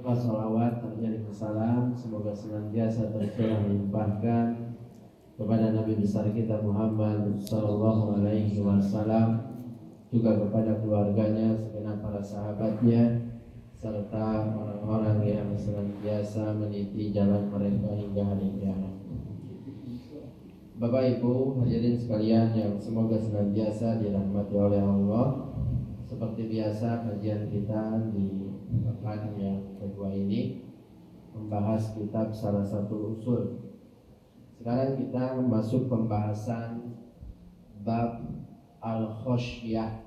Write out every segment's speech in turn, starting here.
Salawat terjadi salam semoga senantiasa tercurah dilimpahkan kepada Nabi besar kita Muhammad sallallahu alaihi wasallam, juga kepada keluarganya, segenap para sahabatnya, serta orang-orang yang senantiasa meniti jalan mereka hingga hari kiamat. Bapak Ibu hadirin sekalian yang semoga senantiasa dirahmati oleh Allah. Seperti biasa, kajian kita di pekan yang kedua ini membahas kitab salah satu usul. Sekarang kita masuk pembahasan bab al-khosyah,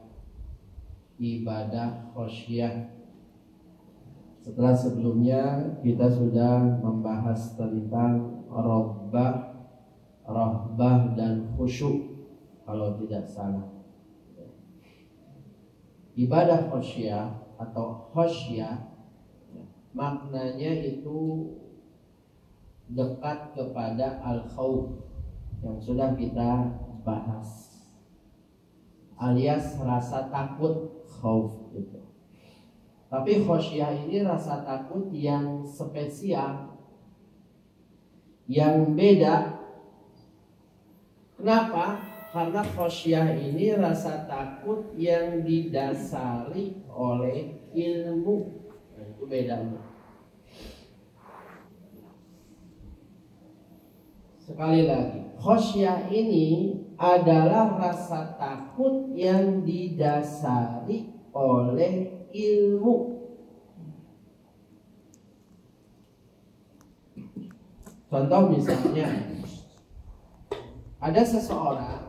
ibadah khosyah. Setelah sebelumnya kita sudah membahas tentang rahbah dan khusyuk kalau tidak salah. Ibadah khosyah atau khosyah maknanya itu dekat kepada al-khauf yang sudah kita bahas, alias rasa takut, khauf gitu. Tapi khosyah ini rasa takut yang spesial, yang beda. Kenapa? Karena khosyah ini rasa takut yang didasari oleh ilmu. Nah, itu bedanya. Sekali lagi, khosyah ini adalah rasa takut yang didasari oleh ilmu. Contoh misalnya, ada seseorang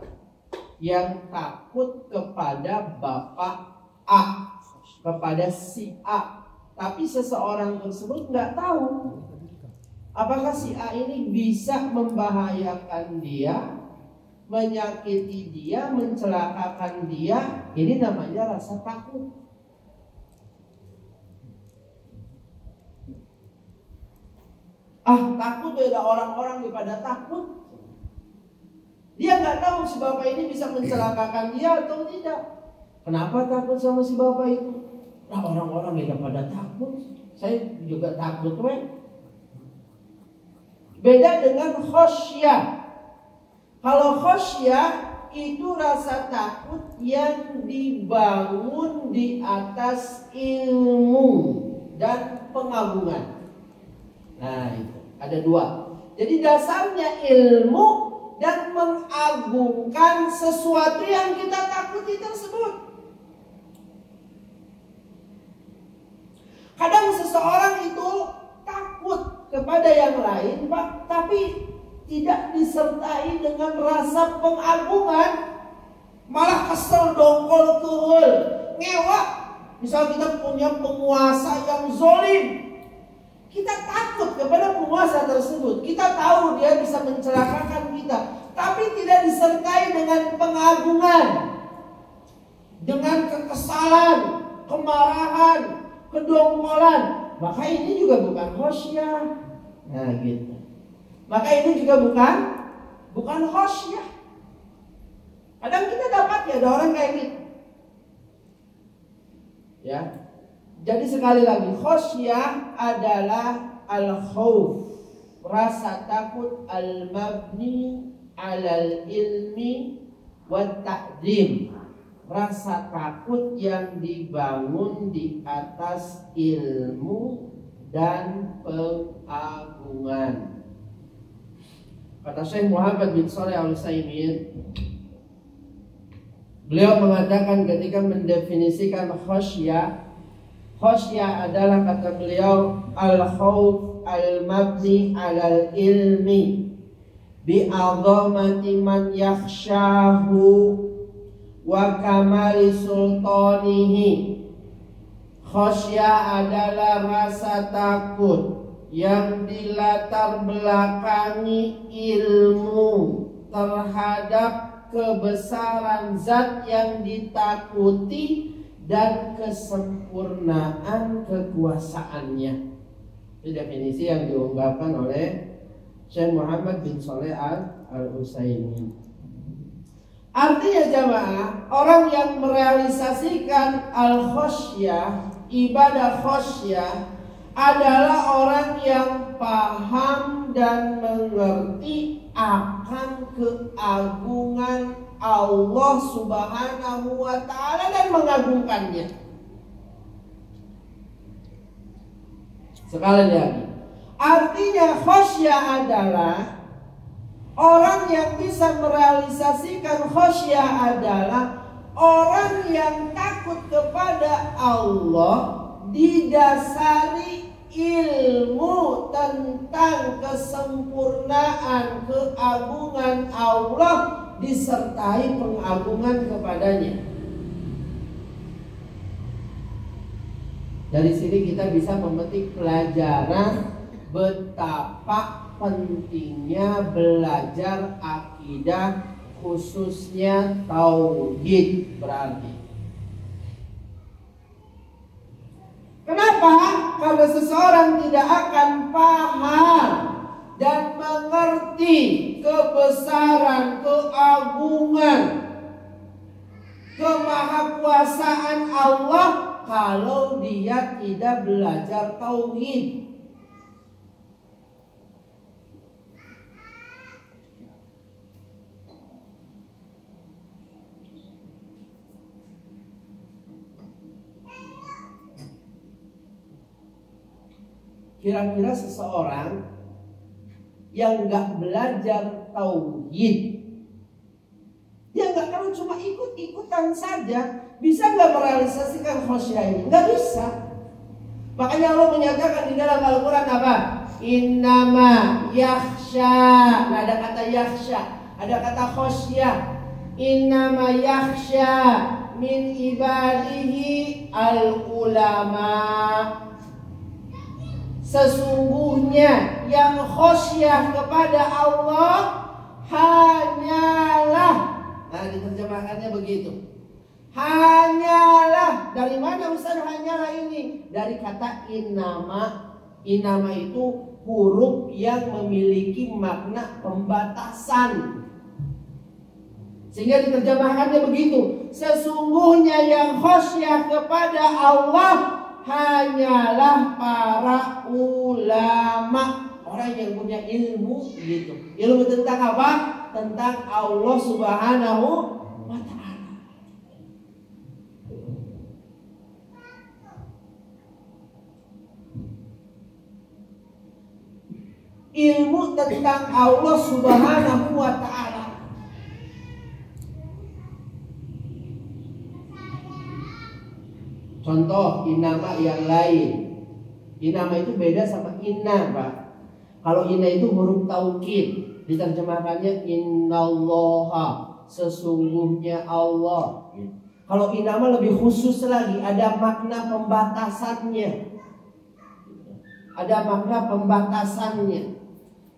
yang takut kepada bapak A, kepada si A, tapi seseorang tersebut nggak tahu apakah si A ini bisa membahayakan dia, menyakiti dia, mencelakakan dia. Ini namanya rasa takut. Takut beda orang-orang daripada takut. Dia nggak tahu si bapak ini bisa mencelakakan dia atau tidak. Kenapa takut sama si bapak itu? Nah, orang-orang yang pada takut, saya juga takut, Beda dengan khosyah. Kalau khosyah itu rasa takut yang dibangun di atas ilmu dan pengagungan. Nah, itu ada dua. Jadi dasarnya ilmu dan mengagungkan sesuatu yang kita takuti tersebut. Kadang seseorang itu takut kepada yang lain, Pak, tapi tidak disertai dengan rasa pengagungan, malah kesel, dongkol, keul, ngewa. Misal kita punya penguasa yang zolim, kita takut kepada penguasa tersebut. Kita tahu dia bisa mencelakakan kita, tapi tidak disertai dengan pengagungan, dengan kekesalan, kemarahan, kedongkolan. Maka ini juga bukan khosyah. Nah, gitu. Maka ini juga bukan khosyah. Kadang kita dapat ya ada orang kayak gitu. Ya. Jadi sekali lagi, khosyah adalah al-khauf, rasa takut al-mabni alal ilmi wa ta'zim, rasa takut yang dibangun di atas ilmu dan pengagungan. Kata Syekh Muhammad bin Shalih Al-Utsaimin, beliau mengatakan ketika mendefinisikan khosyah, khosyah adalah, kata beliau, al-khauf al-mabni alal ilmi bi'azamati man yakhshahu wa kamali sultanihi. Khosyah adalah rasa takut yang dilatar belakangi ilmu terhadap kebesaran zat yang ditakuti dan kesempurnaan kekuasaannya. Itu definisi yang diungkapkan oleh Syekh Muhammad bin Shalih Al-Utsaimin. Artinya jamaah, orang yang merealisasikan al-khosyah, ibadah khosyah, adalah orang yang paham dan mengerti akan keagungan Allah Subhanahu wa ta'ala dan mengagungkannya. Sekali lagi, artinya khasyah adalah orang yang bisa merealisasikan khasyah adalah orang yang takut kepada Allah didasari ilmu tentang kesempurnaan keagungan Allah disertai pengagungan kepadanya. Dari sini kita bisa memetik pelajaran betapa pentingnya belajar akidah, khususnya tauhid berarti. Kenapa? Karena seseorang tidak akan paham dan mengerti kebesaran, keagungan, kemahakuasaan Allah kalau dia tidak belajar tauhid. Kira-kira seseorang yang nggak belajar tauhid, dia nggak, kalau cuma ikut-ikutan saja, bisa nggak merealisasikan khasyah ini? Nggak bisa. Makanya Allah menyatakan di dalam Al-Quran apa? Innama yakhsha. Nah, ada kata yakhsha, ada kata khasyah. Innama yakhsha min ibadihi al-ulama. Sesungguhnya yang khasyah kepada Allah hanyalah, nah diterjemahkannya begitu, hanyalah. Dari mana Ustaz hanyalah ini? Dari kata inama. Inama itu huruf yang memiliki makna pembatasan, sehingga diterjemahkannya begitu. Sesungguhnya yang khasyah kepada Allah hanyalah para ulama, orang yang punya ilmu gitu. Ilmu tentang apa? Tentang Allah Subhanahu wa ta'ala. Ilmu tentang Allah Subhanahu wa ta'ala. Contoh inama yang lain. Inama itu beda sama inna, Pak. Kalau inna itu huruf taukid, diterjemahkannya innallaha, sesungguhnya Allah. Kalau inama lebih khusus lagi, ada makna pembatasannya. Ada makna pembatasannya.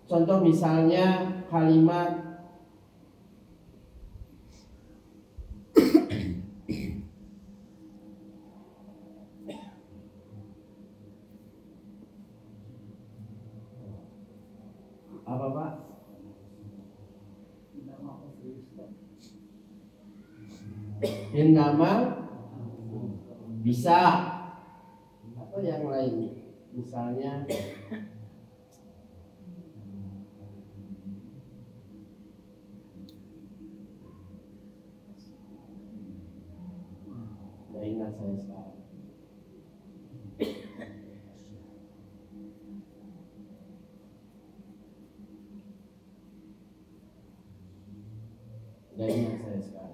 Contoh misalnya kalimat apa, Pak? Innama bisa. Atau yang lain, misalnya ya, ingat saya sekarang. Ya, ingat saya sekarang.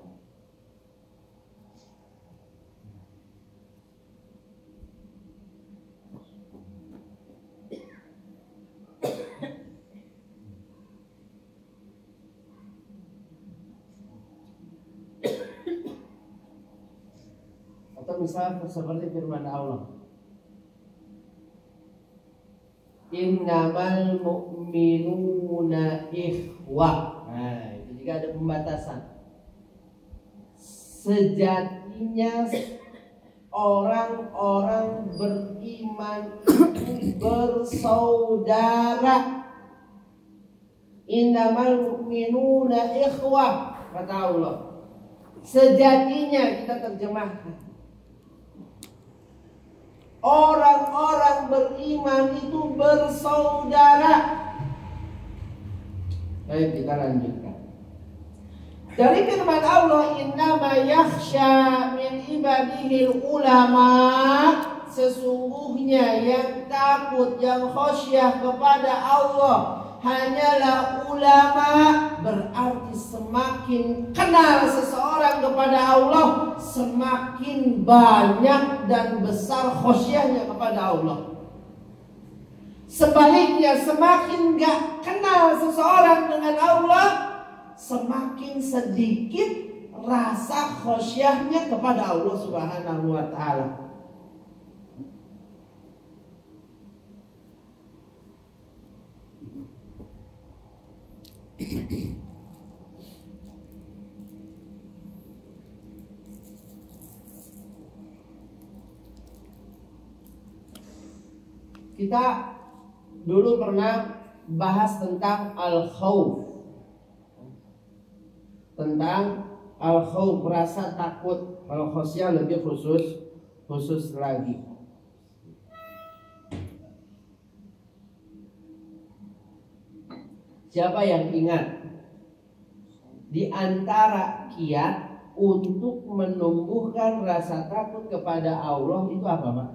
Atau misal seperti firman Allah, innamal mu'minuna ikhwah. Nah, itu juga ada pembatasan. Sejatinya orang-orang beriman itu bersaudara. Innamal mu'minuna ikhwah, kata Allah. Sejatinya, kita terjemahkan, Orang-orang beriman itu bersaudara. Baik, kita lanjutkan. Dari firman Allah, innama yakhsha min ibadihil ulama, sesungguhnya yang takut, yang khasyah kepada Allah hanyalah ulama. Berarti semakin kenal seseorang kepada Allah, semakin banyak dan besar khasyahnya kepada Allah. Sebaliknya, semakin gak kenal seseorang dengan Allah, semakin sedikit rasa khasyahnya kepada Allah Subhanahu wa ta'ala. Kita dulu pernah bahas tentang al-khawf. Tentang al-khawf, rasa takut. Kalau khasyah lebih khusus lagi. Siapa yang ingat? Di antara kiat untuk menumbuhkan rasa takut kepada Allah itu apa, Pak?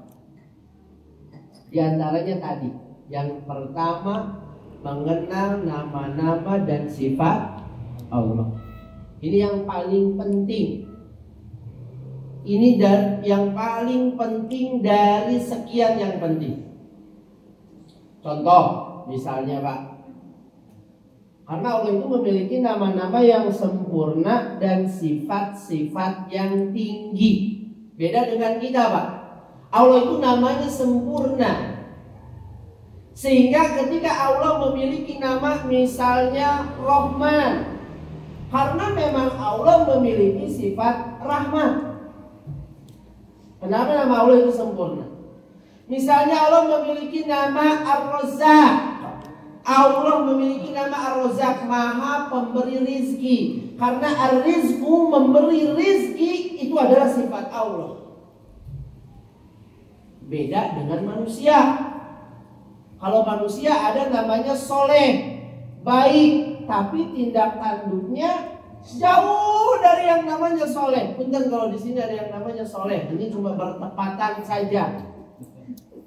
Di antaranya tadi, yang pertama mengenal nama-nama dan sifat Allah. Ini yang paling penting. Ini yang paling penting dari sekian yang penting. Contoh, misalnya Pak, karena Allah itu memiliki nama-nama yang sempurna dan sifat-sifat yang tinggi. Beda dengan kita, Pak. Allah itu namanya sempurna. Sehingga ketika Allah memiliki nama misalnya Rahman, karena memang Allah memiliki sifat rahmat. Kenapa nama Allah itu sempurna? Misalnya Allah memiliki nama Ar-Razzaq. Allah memiliki nama Ar-Razzaq, Maha Pemberi rizki. Karena ar-rizku, memberi rizki, itu adalah sifat Allah. Beda dengan manusia. Kalau manusia ada namanya soleh, baik, tapi tindak tanduknya jauh dari yang namanya soleh. Punten kalau di sini ada yang namanya soleh, ini cuma bertepatan saja.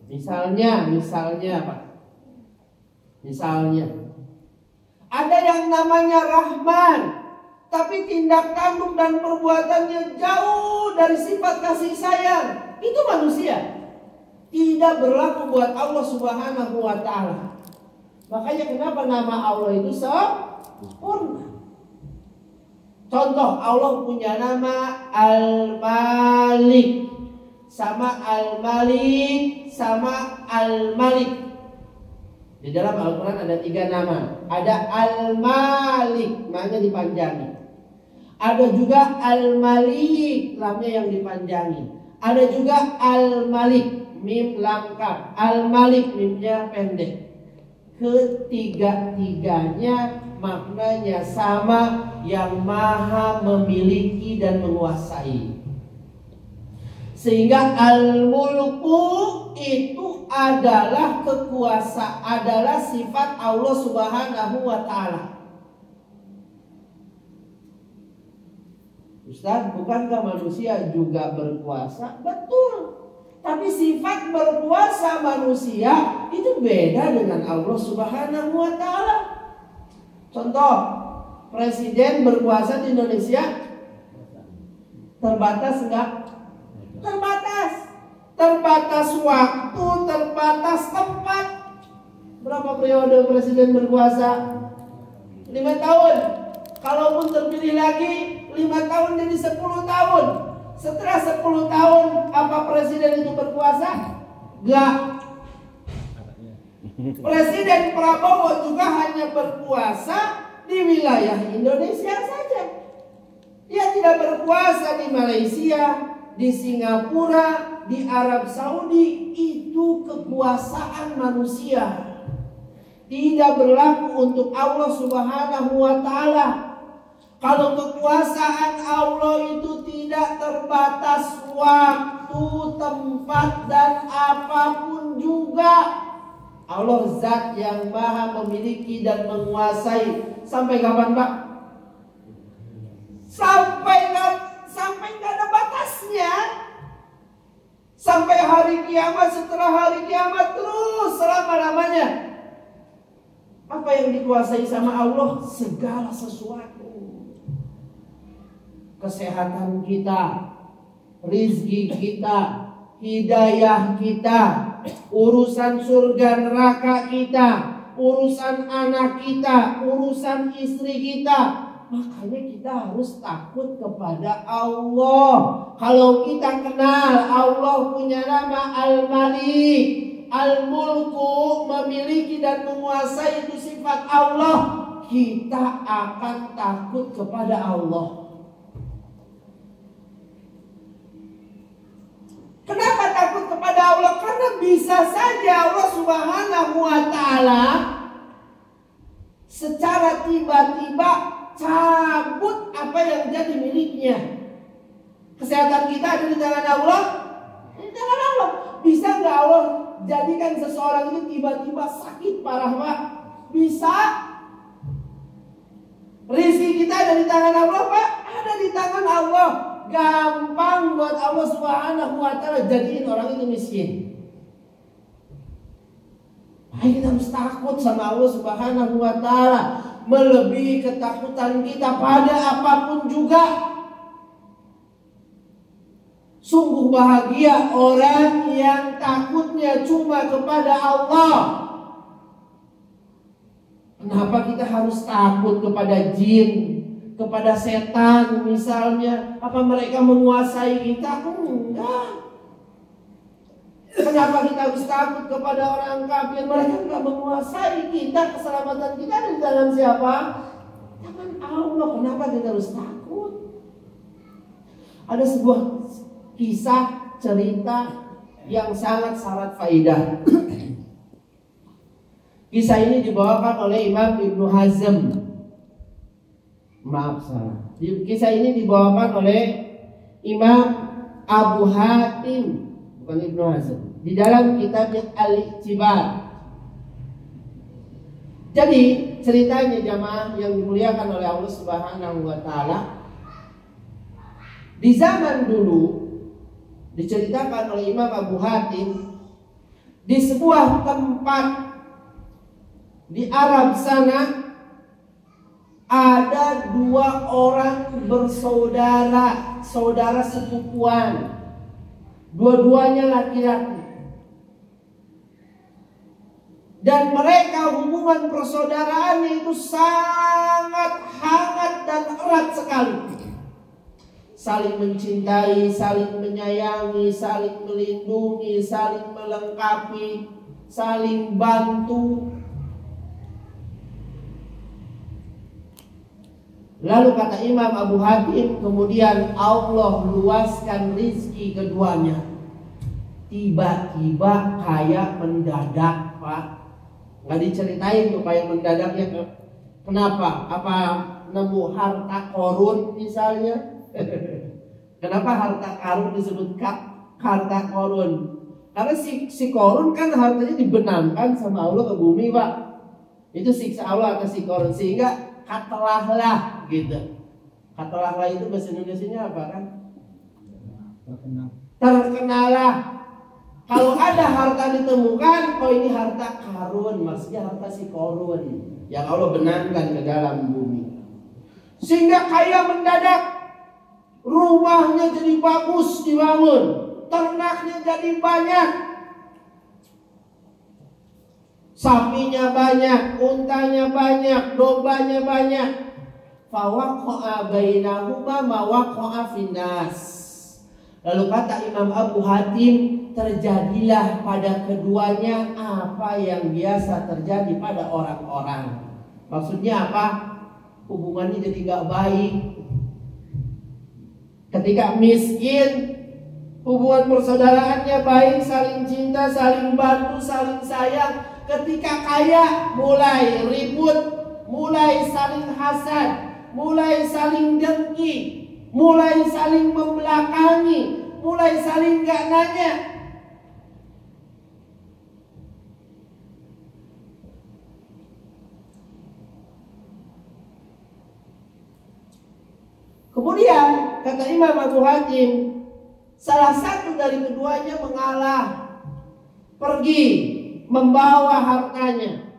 Misalnya Pak. Misalnya ada yang namanya Rahman, tapi tindak tanduk dan perbuatannya jauh dari sifat kasih sayang. Itu manusia. Tidak berlaku buat Allah Subhanahu wa ta'ala. Makanya kenapa nama Allah itu sempurna. Contoh, Allah punya nama Al-Malik, sama Al-Malik, sama Al-Malik. Di dalam Al-Quran ada 3 nama. Ada Al-Malik, namanya dipanjangi. Ada juga Al-Malik, lamnya yang dipanjangi. Ada juga Al-Malik, mim lam kaf. Al-Malik, mimnya pendek. Ketiga-tiganya maknanya sama, yang maha memiliki dan menguasai. Sehingga al-mulku itu adalah kekuasaan, adalah sifat Allah Subhanahu wa ta'ala. Ustaz, bukankah manusia juga berkuasa? Betul. Tapi sifat berkuasa manusia itu beda dengan Allah Subhanahu wa ta'ala. Contoh, presiden berkuasa di Indonesia terbatas enggak? Terbatas. Terbatas waktu, terbatas tempat. Berapa periode presiden berkuasa? 5 tahun. Kalaupun terpilih lagi 5 tahun jadi 10 tahun. Setelah 10 tahun apa presiden itu berkuasa? Enggak. Presiden Prabowo juga hanya berkuasa di wilayah Indonesia saja. Dia tidak berkuasa di Malaysia, di Singapura, di Arab Saudi. Itu kekuasaan manusia. Tidak berlaku untuk Allah Subhanahu wa ta'ala. Kalau kekuasaan Allah itu tidak terbatas waktu, waktu, tempat, dan apapun juga. Allah zat yang maha memiliki dan menguasai. Sampai kapan, Pak? Sampai nggak ada batasnya. Sampai hari kiamat, setelah hari kiamat, terus selama-lamanya. Apa yang dikuasai sama Allah? Segala sesuatu. Kesehatan kita, rizki kita, hidayah kita, urusan surga neraka kita, urusan anak kita, urusan istri kita. Makanya kita harus takut kepada Allah. Kalau kita kenal Allah punya nama Al-Malik, Al-Mulku, memiliki dan menguasai, itu sifat Allah, kita akan takut kepada Allah. Kenapa takut kepada Allah? Karena bisa saja Allah Subhanahu wa ta'ala secara tiba-tiba cabut apa yang jadi miliknya. Kesehatan kita ada di tangan Allah. Di tangan Allah. Bisa nggak Allah jadikan seseorang itu tiba-tiba sakit parah, Pak? Bisa. Rizki kita ada di tangan Allah, Pak? Ada di tangan Allah. Gampang buat Allah Subhanahu wa ta'ala jadiin orang itu miskin. Kita harus takut sama Allah Subhanahu wa ta'ala, melebihi ketakutan kita pada apapun juga. Sungguh bahagia orang yang takutnya cuma kepada Allah. Kenapa kita harus takut kepada jin, kepada setan misalnya? Apa mereka menguasai kita? Enggak. Kenapa kita harus takut kepada orang kafir? Mereka enggak menguasai kita. Keselamatan kita ada di tangan siapa? Tangan Allah. Kenapa kita harus takut? Ada sebuah kisah, cerita yang sangat syarat faidah. Kisah ini dibawakan oleh Imam Ibnu Hazm. Maaf salah. Kisah ini dibawakan oleh Imam Abu Hatim, bukan Ibnu Hazm, di dalam kitabnya Al-I'tibar. Jadi ceritanya jamaah yang dimuliakan oleh Allah Subhanahu wa ta'ala, di zaman dulu diceritakan oleh Imam Abu Hatim, di sebuah tempat di Arab sana ada dua orang bersaudara, saudara sepupuan, dua-duanya laki-laki, dan mereka hubungan persaudaraannya itu sangat hangat dan erat sekali. Saling mencintai, saling menyayangi, saling melindungi, saling melengkapi, saling bantu. Lalu kata Imam Abu Hatim, kemudian Allah luaskan rizki keduanya. Tiba-tiba kaya mendadak, Pak. Nggak diceritain tuh kaya mendadaknya. Kenapa? Apa nemu harta korun misalnya? Kenapa harta karun disebut harta korun? Karena si korun kan hartanya dibenamkan sama Allah ke bumi, Pak. Itu siksa Allah atas si korun, sehingga katalahlah gitu. Katalahlah itu bahasa Indonesianya apa kan? Terkenalah. Kalau ada harta ditemukan, oh ini harta karun, maksudnya harta si korun yang Allah benamkan ke dalam bumi. Sehingga kaya mendadak, rumahnya jadi bagus dibangun, ternaknya jadi banyak, sapinya banyak, untanya banyak, dombanya banyak. Fawaqa'a bainahuma ma waqa'a finnas. Lalu kata Imam Abu Hatim, terjadilah pada keduanya apa yang biasa terjadi pada orang-orang. Maksudnya apa? Hubungannya jadi gak baik. Ketika miskin, hubungan persaudaraannya baik, saling cinta, saling bantu, saling sayang. Ketika kaya, mulai ribut, mulai saling hasad, mulai saling dengki, mulai saling membelakangi, mulai saling gak nanya. Kemudian kata Imam Abu Hatim, salah satu dari keduanya mengalah, pergi membawa hartanya,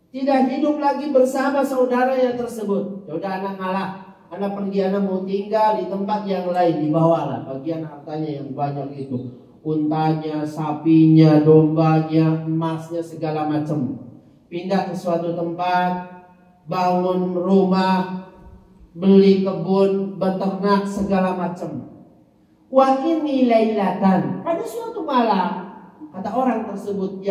tidak hidup lagi bersama saudaranya tersebut. Ya udah, anak ngalah, anak pergi, anak mau tinggal di tempat yang lain, dibawalah bagian hartanya yang banyak itu, untanya, sapinya, dombanya, emasnya, segala macam. Pindah ke suatu tempat, bangun rumah, beli kebun, beternak, segala macam. Wa ini lailatan, pada suatu malam, kata orang tersebut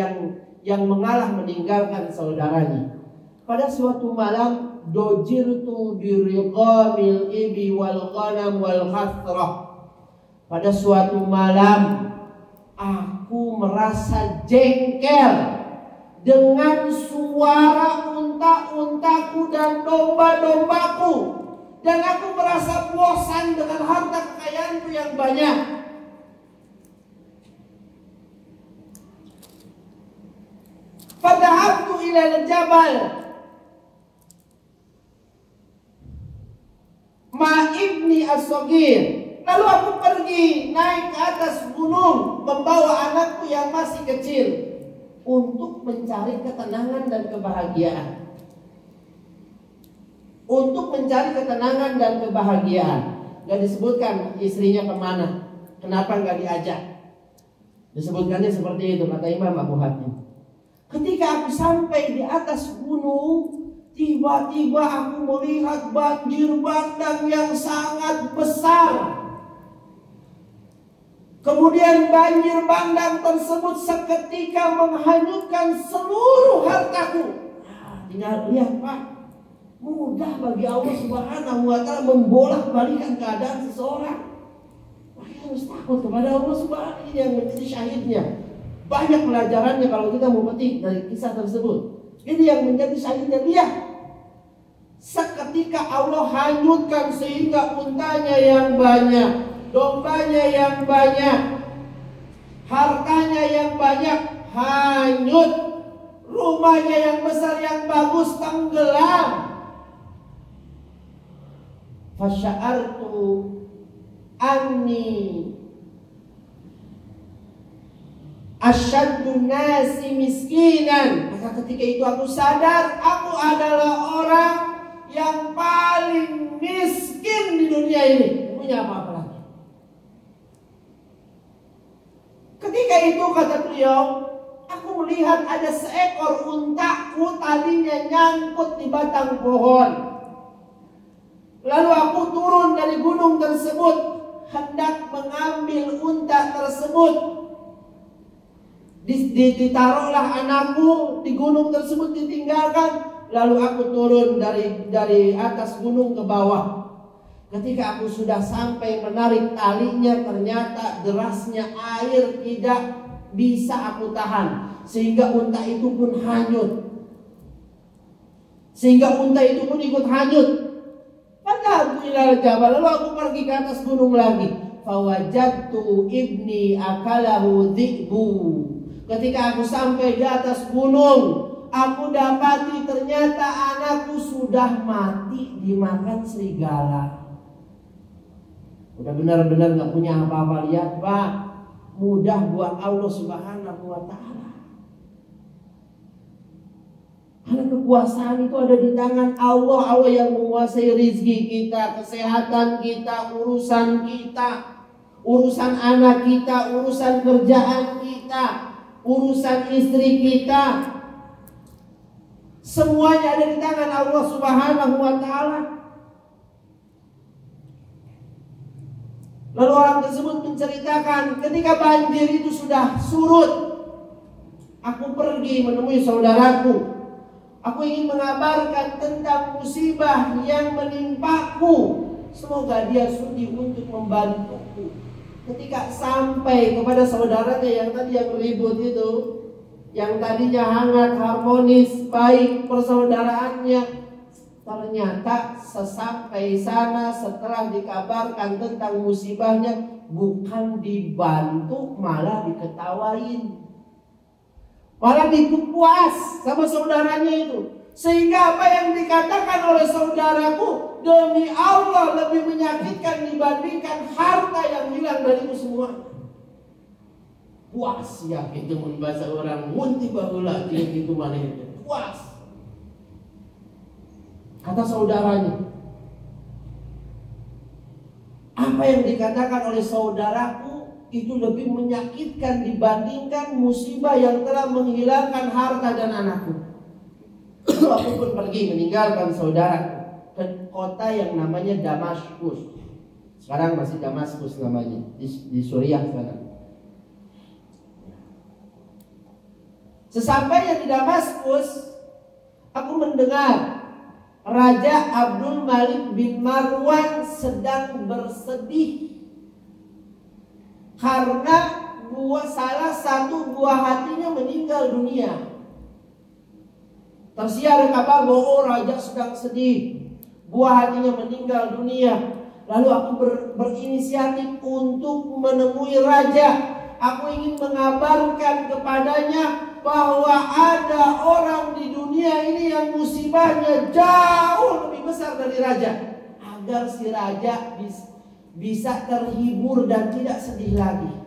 yang mengalah meninggalkan saudaranya, pada suatu malam, dojirtu biriqamil ibi wal ghanam wal khasrah. Pada suatu malam, aku merasa jengkel dengan suara unta-untaku dan domba-dombaku. Dan aku merasa bosan dengan harta kekayaanku yang banyak. Fadhahabtu ila al-jabal ma ibni as-saghir. Lalu aku pergi naik ke atas gunung membawa anakku yang masih kecil untuk mencari ketenangan dan kebahagiaan. Untuk mencari ketenangan dan kebahagiaan. Gak disebutkan istrinya kemana, kenapa gak diajak. Disebutkannya seperti itu, kata Imam Abu Hatim. Ketika aku sampai di atas gunung, tiba-tiba aku melihat banjir bandang yang sangat besar. Kemudian banjir bandang tersebut seketika menghanyutkan seluruh hartaku. Tinggal lihat, Pak, mudah bagi Allah Subhanahu wa ta'ala membolak-balikan keadaan seseorang. Maka harus takut kepada Allah Subhanahu wa ta'ala yang menjadi syahidnya. Banyak pelajarannya kalau kita mau petik dari kisah tersebut. Ini yang menjadi syahidnya dia. Seketika Allah hanyutkan sehingga untanya yang banyak, dombanya yang banyak, hartanya yang banyak hanyut, rumahnya yang besar yang bagus tenggelam. Fasya'artu anni asyaddu nasi miskinan. Maka ketika itu aku sadar aku adalah orang yang paling miskin di dunia ini. Punya apa-apa lagi. Ketika itu kata beliau, aku melihat ada seekor untaku talinya nyangkut di batang pohon. Lalu aku turun dari gunung tersebut, hendak mengambil unta tersebut. Ditaruhlah anakku di gunung tersebut, ditinggalkan. Lalu aku turun dari atas gunung ke bawah. Ketika aku sudah sampai menarik talinya, ternyata derasnya air tidak bisa aku tahan, sehingga unta itu pun hanyut. Ikut hanyut. Fadhahabtu ilal jabal, lalu aku pergi ke atas gunung lagi. Fawajadtu ibni akalahu dhi'bu. Ketika aku sampai di atas gunung, aku dapati ternyata anakku sudah mati dimakan serigala. Udah benar-benar gak punya apa-apa. Lihat, Pak, mudah buat Allah Subhanahu wa ta'ala. Karena kekuasaan itu ada di tangan Allah. Allah yang menguasai rizki kita, kesehatan kita, urusan kita, urusan anak kita, urusan kerjaan kita, urusan istri kita. Semuanya ada di tangan Allah Subhanahu wa ta'ala. Lalu orang tersebut menceritakan, ketika banjir itu sudah surut, aku pergi menemui saudaraku. Aku ingin mengabarkan tentang musibah yang menimpaku. Semoga dia sudi untuk membantuku. Ketika sampai kepada saudaranya yang tadi yang ribut itu, yang tadinya hangat, harmonis, baik persaudaraannya, ternyata sesampai sana setelah dikabarkan tentang musibahnya, bukan dibantu malah diketawain. Malah dipuas sama saudaranya itu. Sehingga apa yang dikatakan oleh saudaraku, demi Allah lebih menyakitkan dibandingkan harta yang hilang darimu semua. Puas ya itu bahasa orang munti bahula gitu mana itu. Puas. Kata saudaranya. Apa yang dikatakan oleh saudaraku itu lebih menyakitkan dibandingkan musibah yang telah menghilangkan harta dan anakku. Aku pun pergi meninggalkan saudaraku ke kota yang namanya Damaskus. Sekarang masih Damaskus namanya, di Suriah sekarang. Sesampainya di Damaskus, aku mendengar Raja Abdul Malik bin Marwan sedang bersedih karena salah satu buah hatinya meninggal dunia. Tersiar kabar bahwa raja sedang sedih, buah hatinya meninggal dunia. Lalu aku berinisiatif untuk menemui raja. Aku ingin mengabarkan kepadanya bahwa ada orang di dunia ini yang musibahnya jauh lebih besar dari raja, agar si raja bisa terhibur dan tidak sedih lagi.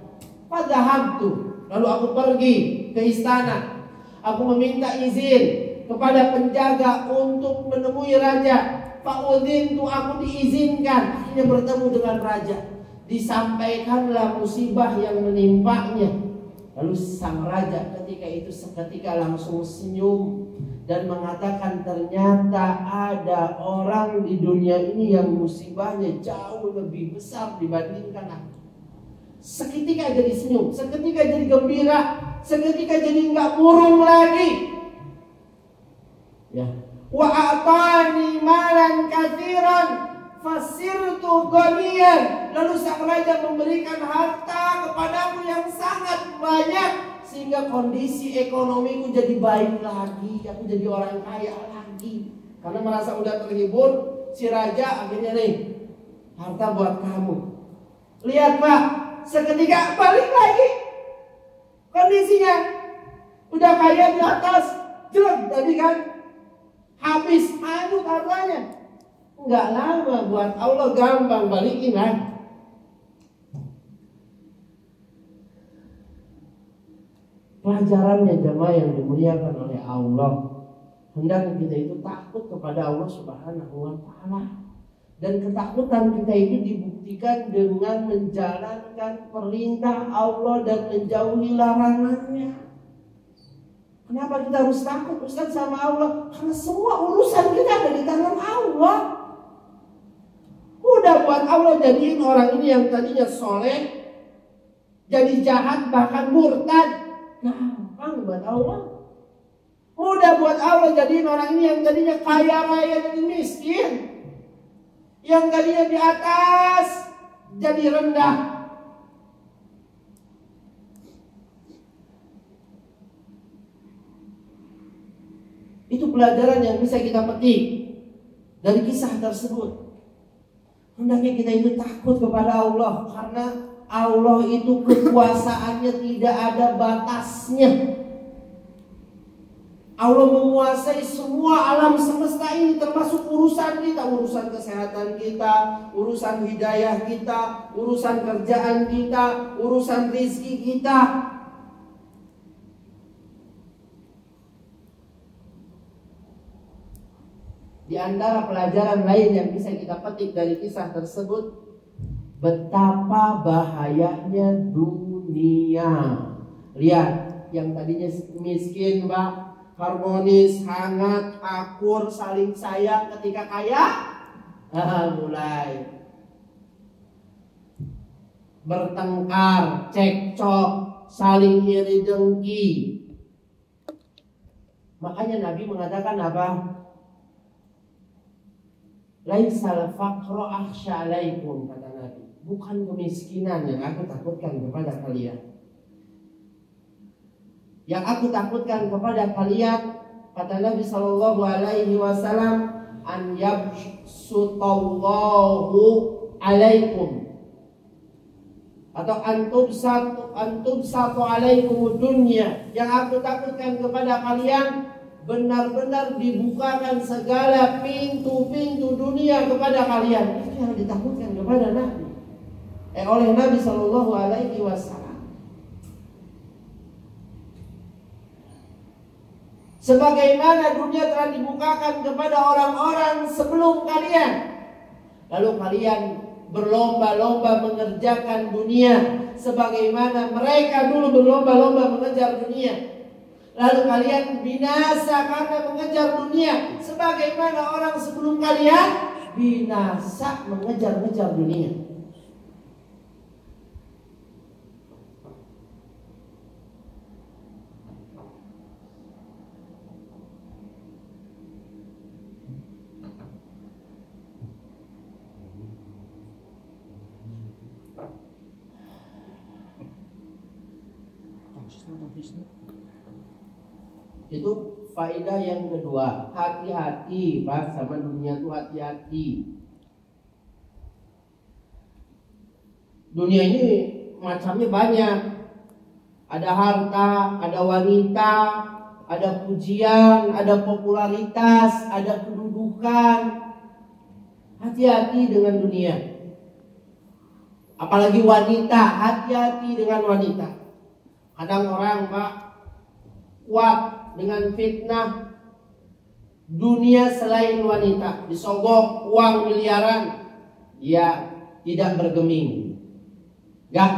Fadhahabtu, lalu aku pergi ke istana. Aku meminta izin kepada penjaga untuk menemui raja. Fa'udhintu, aku diizinkan akhirnya bertemu dengan raja. Disampaikanlah musibah yang menimpanya. Lalu sang raja ketika itu seketika langsung senyum dan mengatakan, ternyata ada orang di dunia ini yang musibahnya jauh lebih besar dibandingkan aku. Seketika jadi senyum, seketika jadi gembira, seketika jadi enggak murung lagi. Ya. Wa a'tani malan katsiran fasirtu ghaniyan. Lalu sang raja memberikan harta kepadaku yang sangat banyak sehingga kondisi ekonomiku jadi baik lagi. Aku jadi orang kaya lagi. Karena merasa udah terhibur, si raja akhirnya nih, harta buat kamu. Lihat Pak, seketika balik lagi. Kondisinya udah kaya di atas, jelek tadi kan. Habis anu hartanya. Enggak lama buat Allah gampang balikin lagi. Pelajarannya jemaah yang dimuliakan oleh Allah, hendaknya kita itu takut kepada Allah Subhanahu wa taala. Dan ketakutan kita itu dibuktikan dengan menjalankan perintah Allah dan menjauhi larangannya. Kenapa kita harus takut Ustaz sama Allah? Karena semua urusan kita ada di tangan Allah. Udah buat Allah jadiin orang ini yang tadinya soleh jadi jahat bahkan murtad. Gampang buat Allah. Mudah buat Allah jadiin orang ini yang tadinya kaya raya jadi miskin, yang tadinya di atas jadi rendah. Itu pelajaran yang bisa kita petik dari kisah tersebut. Hendaknya kita itu takut kepada Allah, karena Allah itu kekuasaannya tidak ada batasnya. Allah menguasai semua alam semesta ini, termasuk urusan kita, urusan kesehatan kita, urusan hidayah kita, urusan kerjaan kita, urusan rezeki kita. Di antara pelajaran lain yang bisa kita petik dari kisah tersebut, betapa bahayanya dunia. Lihat, yang tadinya miskin, Pak, harmonis, hangat, akur, saling sayang, ketika kaya, mulai bertengkar, cekcok, saling iri dengki. Makanya Nabi mengatakan apa? Laisal faqru akhsha alaikum, kata Nabi. Bukan kemiskinan yang aku takutkan kepada kalian. Yang aku takutkan kepada kalian, kata Nabi sallallahu alaihi wasallam, an yabsutallahu alaikum. atau antum satu alaikum dunya, yang aku takutkan kepada kalian benar-benar dibukakan segala pintu-pintu dunia kepada kalian. Itu yang ditakutkan kepada Nabi oleh Nabi Shallallahu Alaihi Wasallam. Sebagaimana dunia telah dibukakan kepada orang-orang sebelum kalian, lalu kalian berlomba-lomba mengerjakan dunia sebagaimana mereka dulu berlomba-lomba mengejar dunia. Lalu kalian binasa karena mengejar dunia sebagaimana orang sebelum kalian binasa mengejar-ngejar dunia. Itu faedah yang kedua. Hati-hati Pak sama dunia tuh, hati-hati. Dunia ini macamnya banyak. Ada harta, ada wanita, ada pujian, ada popularitas, ada kedudukan. Hati-hati dengan dunia. Apalagi wanita, hati-hati dengan wanita. Kadang orang Pak kuat dengan fitnah dunia selain wanita, disogok uang miliaran, dia tidak bergeming. Enggak.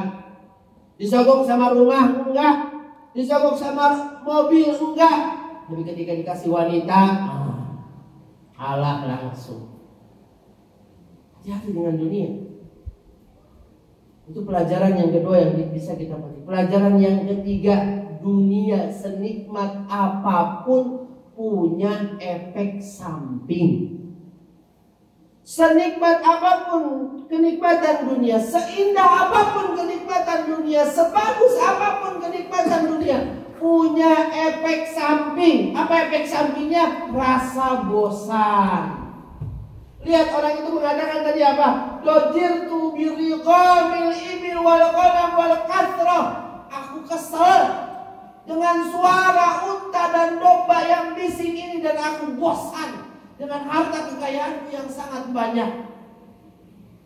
Disogok sama rumah enggak, disogok sama mobil enggak. Tapi ketika dikasih wanita, kalah langsung. Hati-hati dengan dunia. Itu pelajaran yang kedua yang bisa kita petik. Pelajaran yang ketiga, dunia senikmat apapun punya efek samping. Senikmat apapun kenikmatan dunia, seindah apapun kenikmatan dunia, sebagus apapun kenikmatan dunia, punya efek samping. Apa efek sampingnya? Rasa bosan. Lihat orang itu mengatakan tadi apa? Dojirtu biriqamil ibil wal ghanam wal kathrah. Aku kesel dengan suara unta dan domba yang bising ini, dan aku bosan dengan harta kekayaanku yang sangat banyak.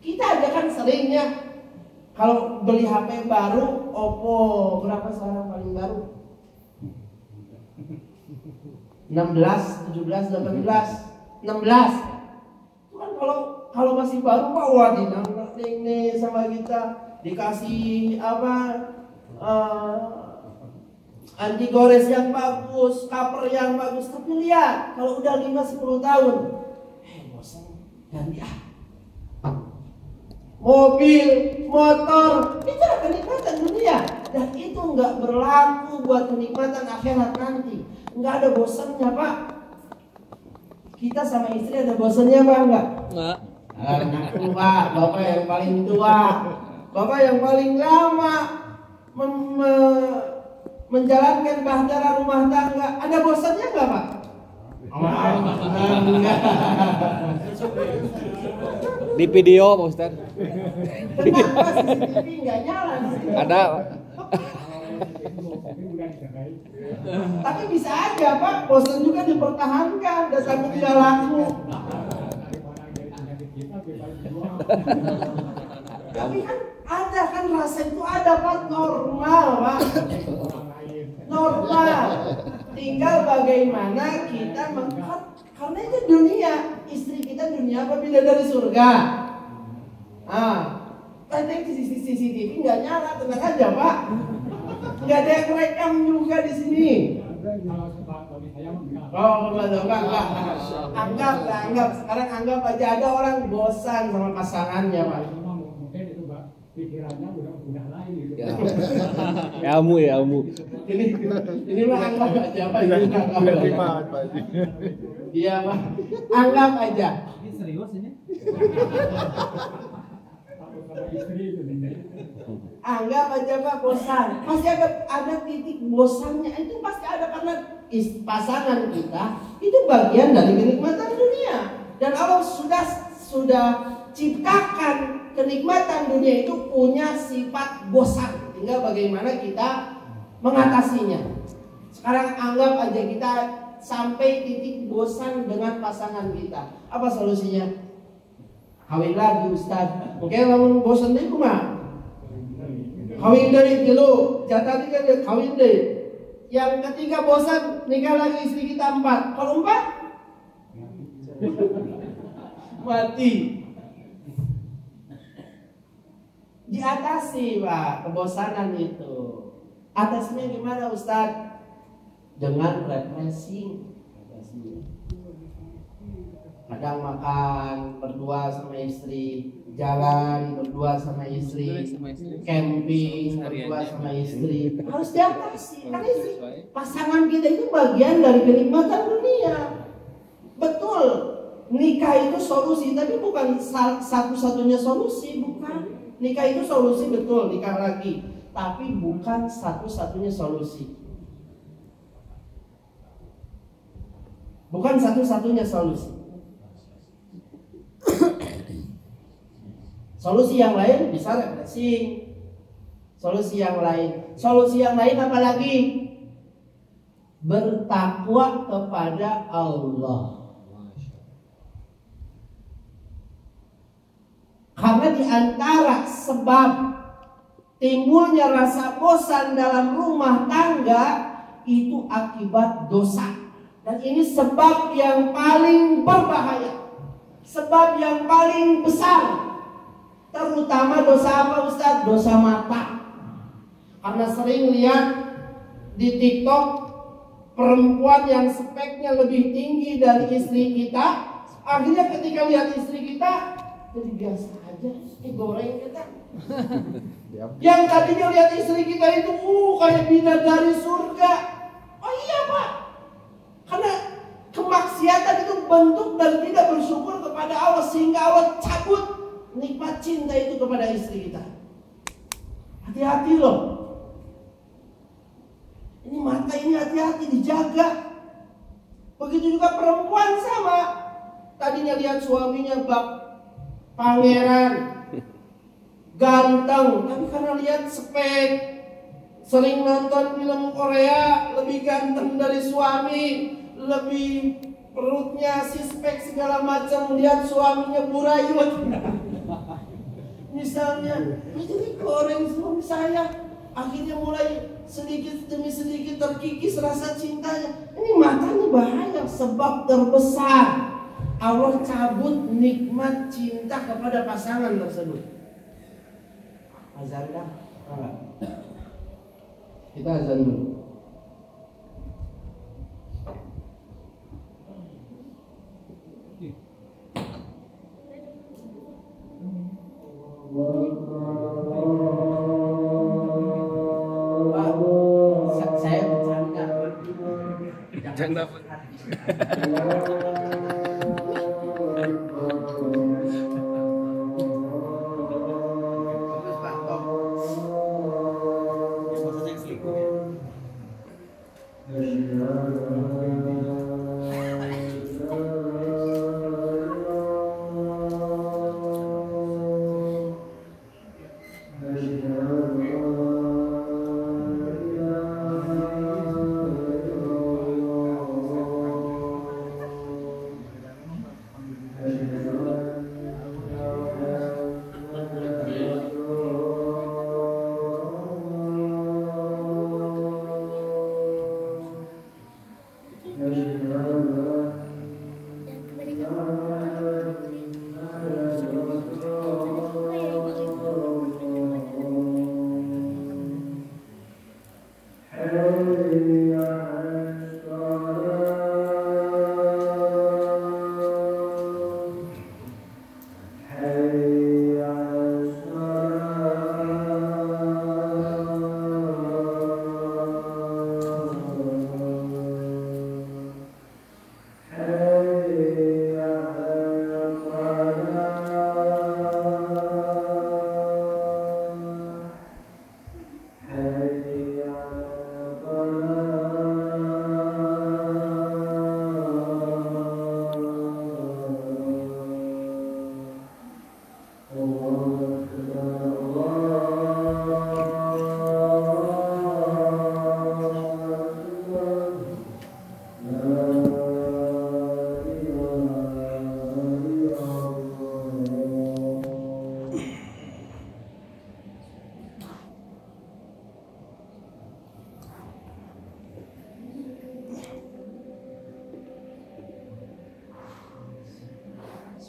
Kita aja kan seringnya kalau beli HP baru, Oppo berapa sekarang paling baru? 16, 17, 18, 16. Kalau masih baru Pak, wah nih sama kita dikasih apa anti gores yang bagus, cover yang bagus. Tapi lihat kalau udah 5-10 tahun, bosan ganti mobil, motor, itu kenikmatan dunia, dan itu nggak berlaku buat kenikmatan akhirat nanti. Nggak ada bosannya Pak. Kita sama istri ada bosannya Pak enggak? Enggak. Aku Pak, bapak yang paling tua, bapak yang paling lama menjalankan bahtera rumah tangga. Ada bosannya enggak Pak? Enggak. Di video Pak Ustaz. Kenapa CCTV enggak nyala? Ada. Tapi bisa aja Pak, bosan juga dipertahankan dan takut nggak laku. Tapi kan ada kan rasa itu ada Pak, normal Pak, normal. Tinggal bagaimana kita mengkat, karena itu dunia, istri kita dunia apa bidadari surga. Tadi CCTV nggak nyala, tenang aja Pak. Nggak ada yang rekam juga di sini. Enggak. Anggap. Sekarang anggap aja ada orang bosan sama pasangannya Pak. Mungkin itu Pak, pikirannya udah lain gitu. Ilmu. Ini mah anggap aja Pak. Iya Pak. Anggap aja. Ini serius ini? Anggap aja Pak bosan. Pasti ada titik bosannya, itu pasti ada karena pasangan kita itu bagian dari kenikmatan dunia. Dan Allah sudah ciptakan kenikmatan dunia itu punya sifat bosan. Tinggal bagaimana kita mengatasinya. Sekarang anggap aja kita sampai titik bosan dengan pasangan kita. Apa solusinya? Kawin lagi Ustaz. Oke, namun bosan deh mah. Kawin deh dulu. Jatah tiga deh kawin deh. Yang ketiga bosan, nikah lagi istri kita 4. Kalau 4 mati. Diatasi Pak kebosanan itu. Atasnya gimana Ustaz? Dengan refreshing. Kadang makan berdua sama istri, jalan berdua sama istri, camping berdua sama istri. Harus diatasi. Karena istri, pasangan kita itu bagian dari kenikmatan dunia. Betul, nikah itu solusi, tapi bukan satu-satunya solusi, bukan. Nikah itu solusi, betul, nikah lagi, tapi bukan satu-satunya solusi. Bukan satu-satunya solusi. Solusi yang lain bisa refreshing. Solusi yang lain apa lagi? Bertakwa kepada Allah. Karena di antara sebab timbulnya rasa bosan dalam rumah tangga itu akibat dosa. Dan ini sebab yang paling berbahaya, sebab yang paling besar. Terutama dosa apa Ustaz? Dosa mata. Karena sering lihat di TikTok perempuan yang speknya lebih tinggi dari istri kita, akhirnya ketika lihat istri kita jadi biasa aja, goreng kita. Yang tadinya lihat istri kita itu kayak bidadari surga. Oh iya Pak, karena kemaksiatan itu bentuk dari tidak bersyukur kepada Allah, sehingga Allah cabut nikmat cinta itu kepada istri kita. Hati-hati loh. Ini mata ini hati-hati dijaga. Begitu juga perempuan sama. Tadinya lihat suaminya pangeran, ganteng, tapi karena lihat spek, sering nonton film Korea, lebih ganteng dari suami, lebih perutnya sispek segala macam, lihat suaminya burayut. Misalnya, jadi goreng suami saya, akhirnya mulai sedikit demi sedikit terkikis rasa cintanya. Ini matanya bahaya, sebab terbesar Allah cabut nikmat cinta kepada pasangan tersebut. Azan dah? Kita azan dulu. Pak, saya bercanda. Bercanda apa?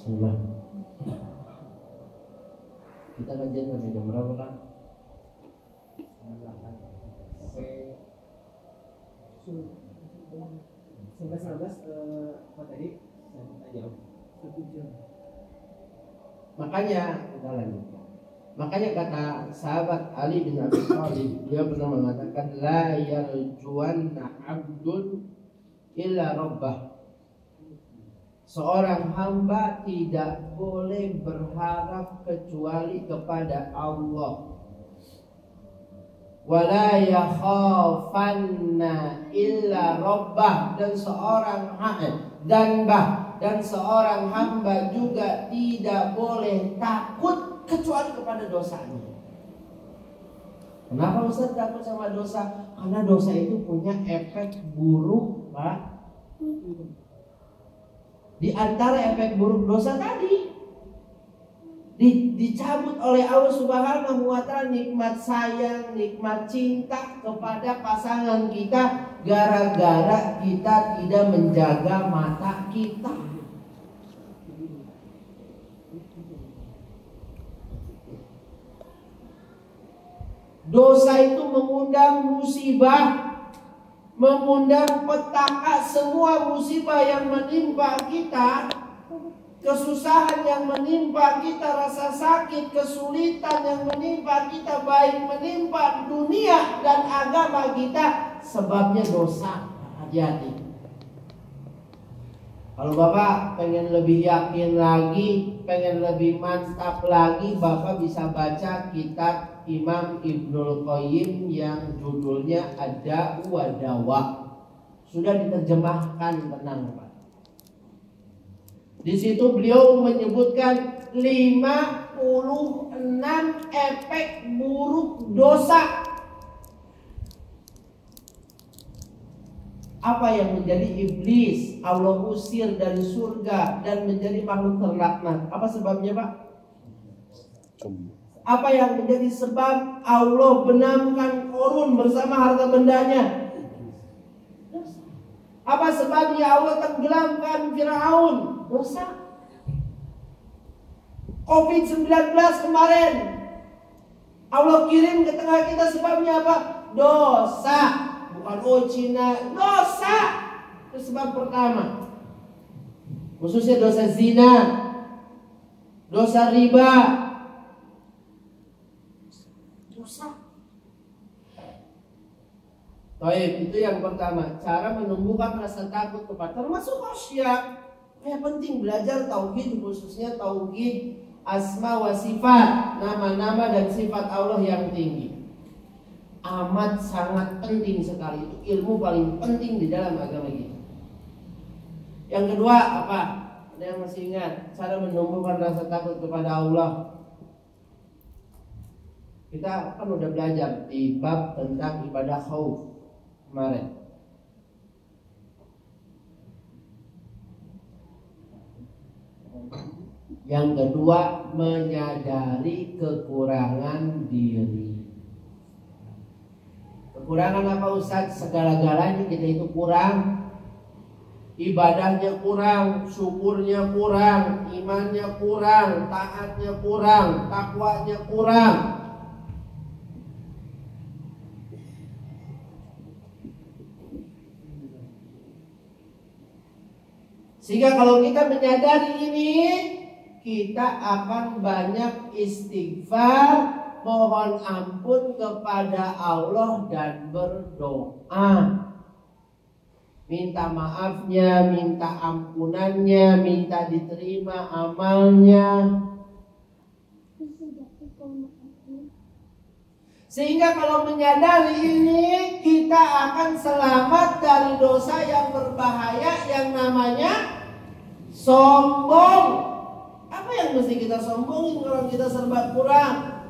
Bismillah. Kita kajian sampai jam berapa kan? 19 apa tadi? Makanya kita lanjutkan. Makanya kata sahabat Ali bin Abi Thalib, dia pernah mengatakan la yarjuanna 'abdun illa rabbah. Seorang hamba tidak boleh berharap kecuali kepada Allah. Wala yakhafanna illa rabbah, dan seorang hamba juga tidak boleh takut kecuali kepada dosanya. Kenapa Ustaz takut sama dosa? Karena dosa itu punya efek buruk, Pak. Di antara efek buruk dosa tadi, dicabut oleh Allah Subhanahu wa Ta'ala nikmat sayang, nikmat cinta kepada pasangan kita gara-gara kita tidak menjaga mata kita. Dosa itu mengundang musibah, mengundang petaka semua musibah yang menimpa kita, kesusahan yang menimpa kita, rasa sakit, kesulitan yang menimpa kita, baik menimpa dunia dan agama kita, sebabnya dosa. Hati-hati. Kalau Bapak pengen lebih yakin lagi, pengen lebih mantap lagi, Bapak bisa baca kitab Imam Ibnul Qayyim yang judulnya Ad-Da'u wa Dawa. Sudah diterjemahkan, tenang Pak. Di situ beliau menyebutkan 56 efek buruk dosa. Apa yang menjadi iblis Allah usir dari surga dan menjadi makhluk terlaknat? Apa sebabnya, Pak? Apa yang menjadi sebab Allah benamkan Qarun bersama harta bendanya? Apa sebabnya Allah tenggelamkan Firaun? Dosa. COVID-19 kemarin Allah kirim ke tengah kita, sebabnya apa? Dosa. Bukan Cina, dosa. Itu sebab pertama. Khususnya dosa zina, dosa riba, dosa. Baik, itu yang pertama. Cara menumbuhkan rasa takut kepada, termasuk khasyah. Penting belajar tauhid, khususnya tauhid asma wa sifat, nama-nama dan sifat Allah yang tinggi. Amat sangat penting sekali, itu ilmu paling penting di dalam agama kita. Yang kedua apa? Ada yang masih ingat cara menumbuhkan rasa takut kepada Allah? Kita kan udah belajar di bab tentang ibadah khauf kemarin. Yang kedua, menyadari kekurangan diri. Kekurangan apa Ustaz? Segala-galanya kita itu kurang. Ibadahnya kurang, syukurnya kurang, imannya kurang, taatnya kurang, takwanya kurang. Sehingga kalau kita menyadari ini, kita akan banyak istighfar, mohon ampun kepada Allah dan berdoa. Minta maafnya, minta ampunannya, minta diterima amalnya. Sehingga kalau menyadari ini, kita akan selamat dari dosa yang berbahaya yang namanya sombong. Apa yang mesti kita sombongin kalau kita serba kurang?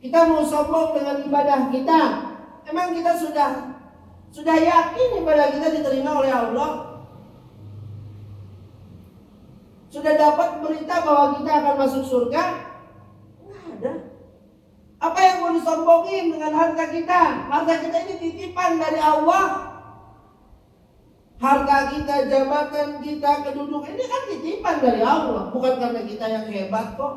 Kita mau sombong dengan ibadah kita. Emang kita sudah yakin ibadah kita diterima oleh Allah? Sudah dapat berita bahwa kita akan masuk surga? Nggak ada. Apa yang mau disombongin dengan harta kita? Harta kita ini titipan dari Allah. Harta kita, jabatan kita, kedudukan ini kan titipan dari Allah, bukan karena kita yang hebat kok.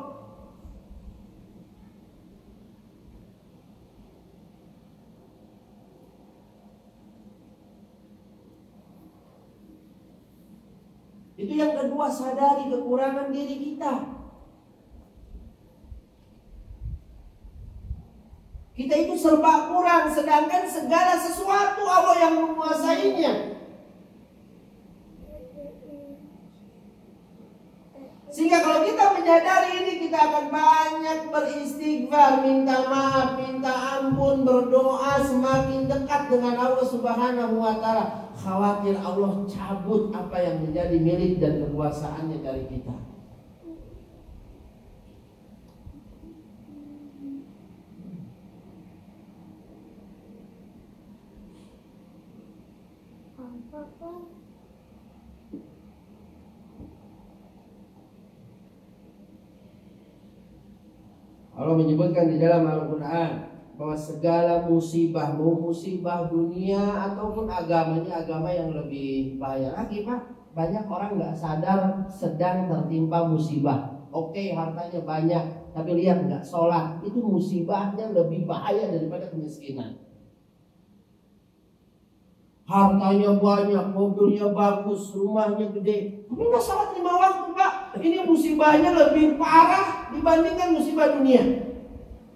Itu yang kedua, sadari kekurangan diri kita. Kita itu serba kurang, sedangkan segala sesuatu Allah yang menguasainya. Sehingga kalau kita menyadari ini, kita akan banyak beristighfar, minta maaf, minta ampun, berdoa, semakin dekat dengan Allah Subhanahu wa Ta'ala. Khawatir Allah cabut apa yang menjadi milik dan kekuasaannya dari kita. Allah menyebutkan di dalam Al-Quran bahwa segala musibah, mau musibah dunia ataupun agamanya, agama yang lebih bahaya lagi Pak. Banyak orang nggak sadar sedang tertimpa musibah. Oke, hartanya banyak, tapi lihat nggak sholat, itu musibahnya lebih bahaya daripada kemiskinan. Hartanya banyak, mobilnya bagus, rumahnya gede, tapi nggak sholat 5 waktu Pak. Ini musibahnya lebih parah dibandingkan musibah dunia.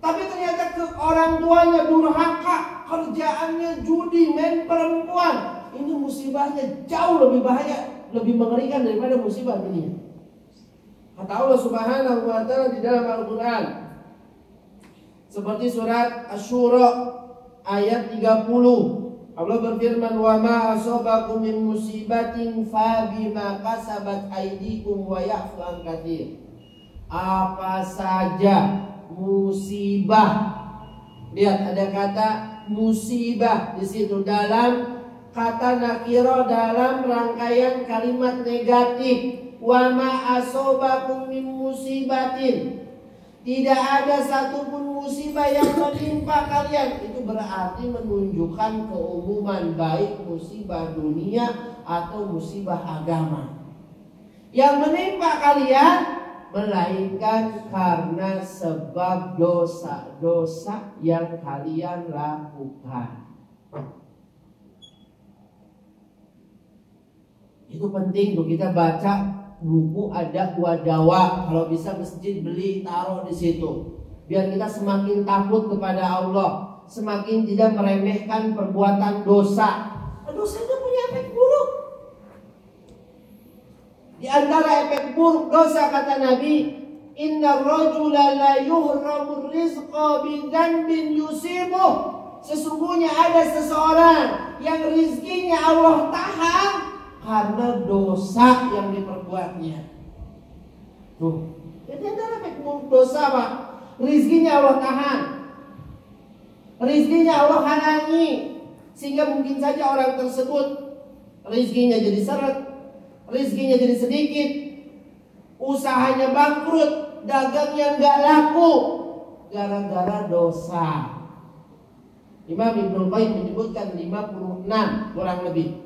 Tapi ternyata ke orang tuanya durhaka, kerjaannya judi, main perempuan. Ini musibahnya jauh lebih bahaya, lebih mengerikan daripada musibah dunia. Kata Allah Subhanahu wa Ta'ala di dalam Al-Quran, seperti surat Asy-Syura ayat 30. Allah berfirman, wa ma asabakum min musibatin fa bima kasabat aydikum wa ya'fu an katsir. Apa saja musibah. Lihat ada kata musibah di situ dalam kata nakira dalam rangkaian kalimat negatif. Wa ma asabakum min musibatin. Tidak ada satupun musibah yang menimpa kalian. Itu berarti menunjukkan keumuman, baik musibah dunia atau musibah agama. Yang menimpa kalian melainkan karena sebab dosa-dosa yang kalian lakukan. Itu penting untuk kita baca buku adat wadawa. Kalau bisa masjid beli, taruh di situ. Biar kita semakin takut kepada Allah, semakin tidak meremehkan perbuatan dosa. Dosa itu punya efek buruk. Di antara efek buruk dosa kata Nabi, inna rajula la yuhramu rizqa bi dhanbin yusibuh. Sesungguhnya ada seseorang yang rizkinya Allah tahan karena dosa yang diperbuatnya. Tuh, jadi ada efek buruk dosa Pak. Rizkinya Allah tahan, rizkinya Allah halangi, sehingga mungkin saja orang tersebut rizkinya jadi seret, rizkinya jadi sedikit, usahanya bangkrut, dagangnya nggak laku, gara-gara dosa. Imam Ibnu Qayyim menyebutkan 56 kurang lebih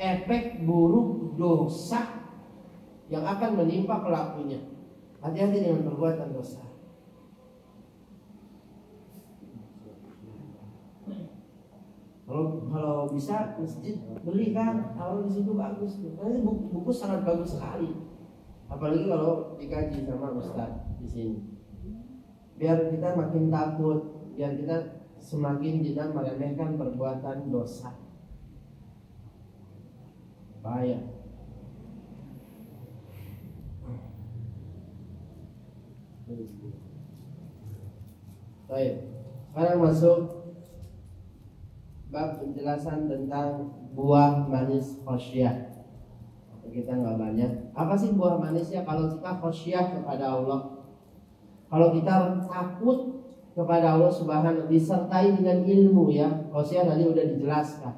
efek buruk dosa yang akan menimpa pelakunya. Hati-hati dengan perbuatan dosa. Kalau bisa masjid beli kan, taruh di situ bagus. Karena buku sangat bagus sekali. Apalagi kalau dikaji sama ustaz di sini. Biar kita makin takut, biar kita semakin tidak meremehkan perbuatan dosa. Bahaya. Baik. Sekarang masuk bab penjelasan tentang buah manis khosyah. Kita nggak banyak. Apa sih buah manisnya? Kalau kita khosyah kepada Allah, kalau kita takut kepada Allah Subhanahu, disertai dengan ilmu ya. Khosyah tadi udah dijelaskan.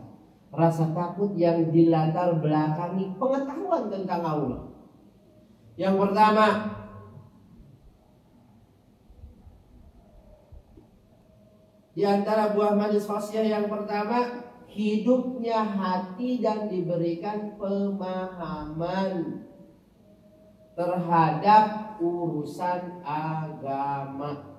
Rasa takut yang dilatar belakangi pengetahuan tentang Allah. Yang pertama, di antara buah manis khosyah yang pertama, hidupnya hati dan diberikan pemahaman terhadap urusan agama.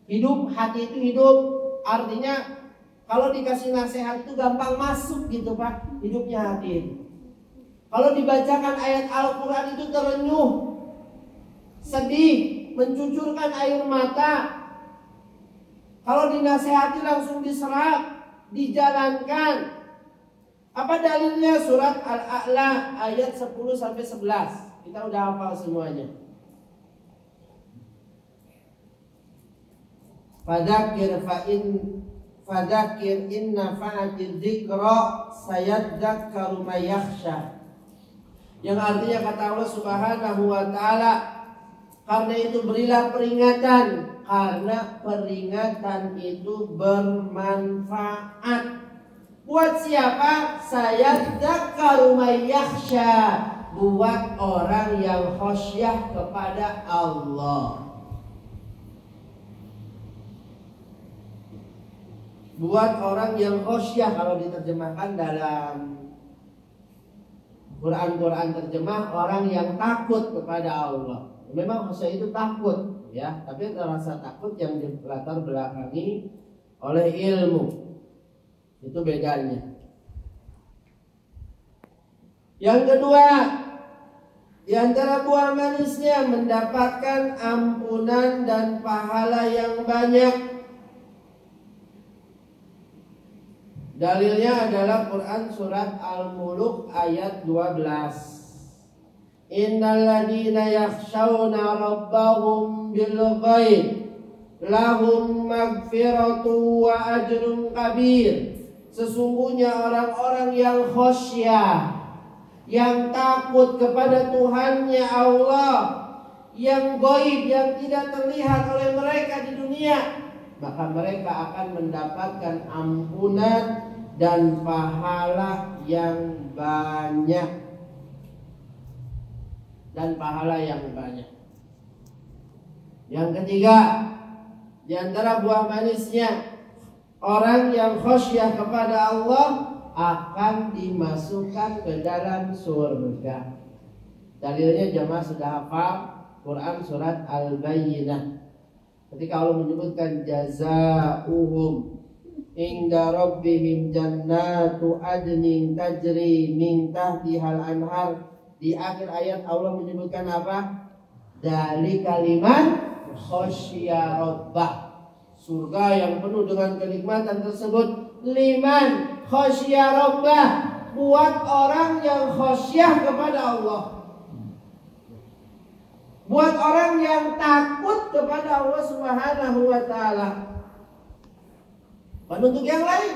Hidup, hati itu hidup, artinya kalau dikasih nasihat itu gampang masuk gitu Pak, hidupnya hati itu. Kalau dibacakan ayat Al-Quran itu terenyuh, sedih, mencucurkan air mata. Kalau dinasehati langsung diserap, dijalankan. Apa dalilnya? Surat Al-A'la ayat 10-11. Kita udah hafal semuanya. Fadzakir in nafa'ati dzikra sayadzakkaru may yakhsha. Yang artinya kata Allah Subhanahu wa taala, karena itu berilah peringatan, karena peringatan itu bermanfaat. Buat siapa? Sayadzakkaru may yakhsha, buat orang yang khasyah kepada Allah. Buat orang yang khasyah, kalau diterjemahkan dalam Quran terjemah, orang yang takut kepada Allah. Memang khasyah itu takut, ya, tapi ada rasa takut yang dilatar belakangi oleh ilmu. Itu bedanya. Yang kedua, di antara buah manisnya mendapatkan ampunan dan pahala yang banyak. Dalilnya adalah Quran surat Al-Mulk ayat 12. Innal ladzina yakhshawna rabbahum bil ghaib lahum maghfiratu wa ajrun kabir. Sesungguhnya orang-orang yang khasyah, yang takut kepada Tuhannya Allah, yang gaib, yang tidak terlihat oleh mereka di dunia, maka mereka akan mendapatkan ampunan dan pahala yang banyak. Dan pahala yang banyak. Yang ketiga, di antara buah manisnya, orang yang khasyah kepada Allah akan dimasukkan ke dalam surga. Dalilnya jemaah sudah hafal Quran surat Al-Bayyinah. Ketika Allah menyebutkan jazaa'uhum inda rabbihim jannatu adnin tajri min tahtihal anhar. Di akhir ayat Allah menyebutkan apa? Dari kalimat khasya rabbah. Surga yang penuh dengan kenikmatan tersebut liman khasya rabbah, buat orang yang khasyah kepada Allah, buat orang yang takut kepada Allah Subhanahu wa taala. Untuk yang lain,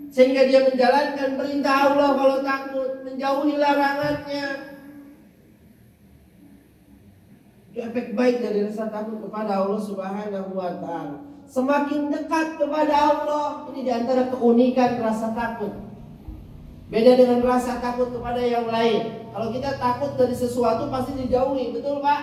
sehingga dia menjalankan perintah Allah kalau takut, menjauhi larangannya. Itu efek baik dari rasa takut kepada Allah Subhanahu wa taala. Semakin dekat kepada Allah, ini diantara keunikan rasa takut. Beda dengan rasa takut kepada yang lain. Kalau kita takut dari sesuatu pasti dijauhi, betul Pak?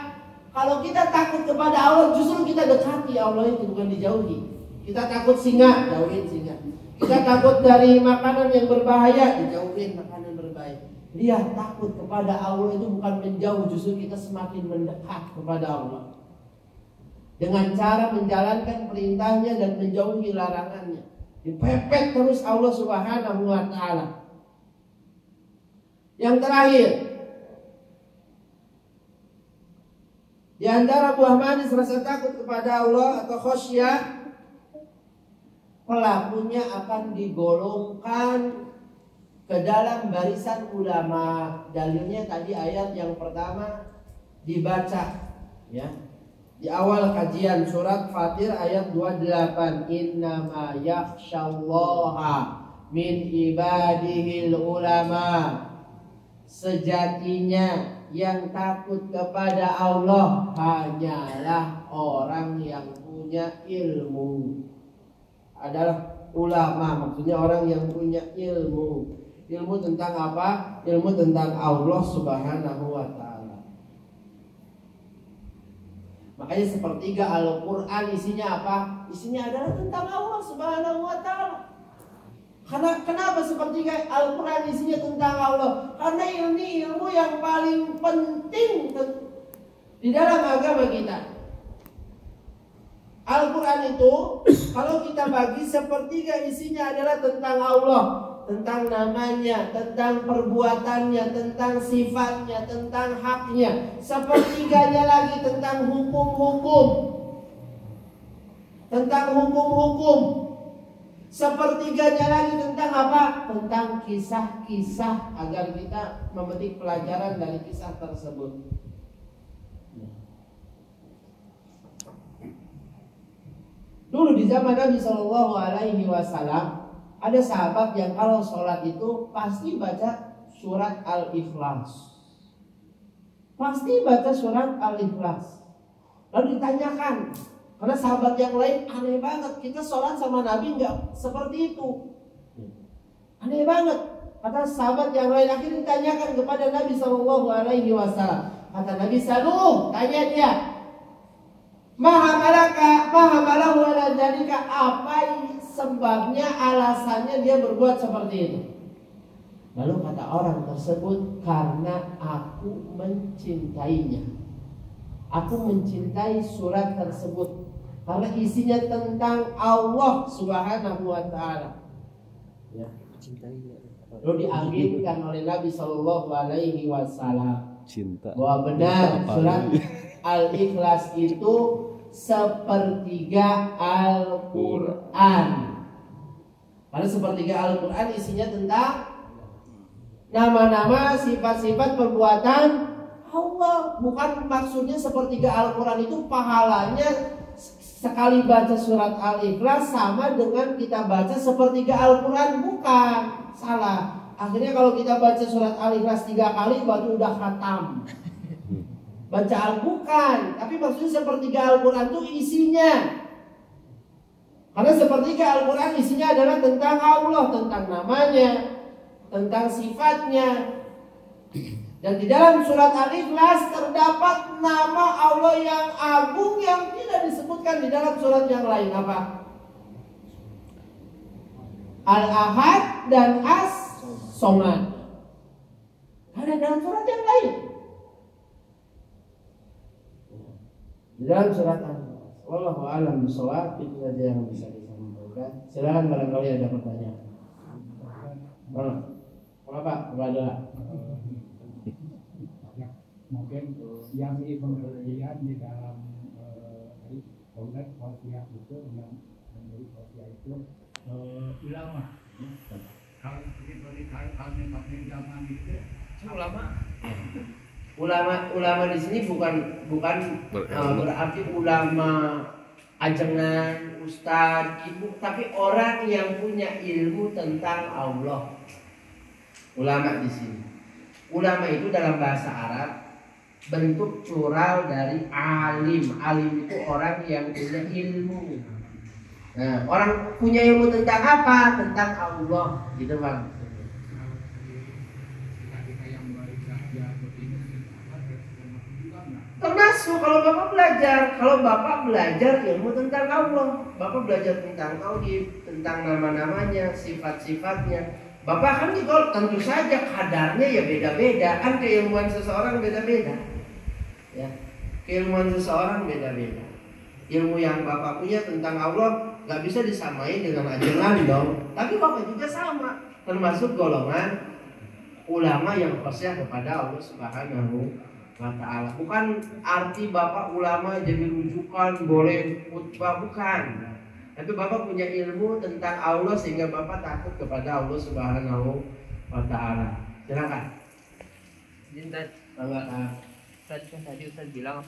Kalau kita takut kepada Allah, justru kita dekati Allah itu, bukan dijauhi. Kita takut singa, jauhin singa. Kita takut dari makanan yang berbahaya, dijauhin makanan berbahaya. Lihat, takut kepada Allah itu bukan menjauh, justru kita semakin mendekat kepada Allah. Dengan cara menjalankan perintahnya dan menjauhi larangannya. Dipepet terus Allah Subhanahu wa ta'ala. Yang terakhir, di antara buah manis rasa takut kepada Allah atau khasyah, pelakunya akan digolongkan ke dalam barisan ulama. Dalilnya tadi ayat yang pertama dibaca, ya. Di awal kajian surat Fatir ayat 28, innama yakhsyallaha min ibadihil ulama. Sejatinya yang takut kepada Allah hanyalah orang yang punya ilmu. Adalah ulama, maksudnya orang yang punya ilmu. Ilmu tentang apa? Ilmu tentang Allah Subhanahu wa ta'ala. Makanya sepertiga Al-Quran isinya apa? Isinya adalah tentang Allah Subhanahu wa Ta'ala. Karena kenapa sepertiga Al-Quran isinya tentang Allah? Karena ini ilmu yang paling penting di dalam agama kita. Al-Quran itu kalau kita bagi sepertiga isinya adalah tentang Allah, tentang namanya, tentang perbuatannya, tentang sifatnya, tentang haknya. Sepertiganya lagi tentang hukum-hukum, tentang hukum-hukum. Sepertiganya lagi tentang apa? Tentang kisah-kisah, agar kita memetik pelajaran dari kisah tersebut. Dulu di zaman Nabi Shallallahu Alaihi Wasallam ada sahabat yang kalau sholat itu pasti baca surat Al-Ikhlas. Pasti baca surat Al-Ikhlas. Lalu ditanyakan, karena sahabat yang lain aneh banget, kita sholat sama Nabi nggak seperti itu. Aneh banget. Kata sahabat yang lain, akhirnya ditanyakan kepada Nabi Shallallahu Alaihi Wasallam. Kata Nabi, "Saluh, tanya dia. Mahamalahu ala dzalika, apa sebabnya, alasannya dia berbuat seperti itu?" Lalu kata orang tersebut, "Karena aku mencintainya. Aku mencintai surat tersebut karena isinya tentang Allah Subhanahu wa Ta'ala." Ya. Lalu diaminkan oleh Nabi Shallallahu Alaihi Wasallam bahwa benar surat Al-Ikhlas itu sepertiga Al-Quran. Karena sepertiga Al-Quran isinya tentang nama-nama, sifat-sifat, perbuatan Allah. Bukan maksudnya sepertiga Al-Quran itu pahalanya sekali baca surat Al-Ikhlas sama dengan kita baca sepertiga Al-Quran. Bukan, salah. Akhirnya kalau kita baca surat Al-Ikhlas 3 kali baru udah khatam. Baca Al-Quran, tapi maksudnya sepertiga Al-Quran itu isinya. Karena sepertiga Al-Quran isinya adalah tentang Allah, tentang namanya, tentang sifatnya. Dan di dalam surat Al-Ikhlas terdapat nama Allah yang agung yang tidak disebutkan di dalam surat yang lain. Apa? Al-Ahad dan As-Somad. Ada dalam surat yang lain. Di dalam surat Al-Ikhlas. Wallahu a'lam bishawab. Itu saja yang bisa disampaikan. Silakan barangkali ada pertanyaan. Apa? Kepada mungkin yang di pengertian di dalam konteks khotbah itu yang menjadi khotbah itu ulama. Kalau kami zaman itu ulama di sini bukan berarti ulama ajengan, ustadz, ibu, tapi orang yang punya ilmu tentang Allah. Ulama di sini. Ulama itu dalam bahasa Arab bentuk plural dari alim. Alim itu orang yang punya ilmu. Nah, orang punya ilmu tentang apa? Tentang Allah, gitu Bang. Termasuk kalau Bapak belajar ilmu tentang Allah, Bapak belajar tentang tauhid, tentang nama-namanya, sifat-sifatnya. Bapak kan juga tentu saja kadarnya ya beda-beda, kan keilmuan seseorang beda-beda. Ya, keilmuan seseorang beda-beda. Ilmu yang Bapak punya tentang Allah nggak bisa disamain dengan ajaran dong. Tapi Bapak juga sama, termasuk golongan ulama yang khasnya kepada Allah Subhanahu wa Ta'ala. Bukan arti Bapak ulama jadi rujukan, boleh khutbah, bukan. Tapi Bapak punya ilmu tentang Allah sehingga Bapak takut kepada Allah Subhanahu wa Ta'ala. Silakan. Tadi Ustaz bilang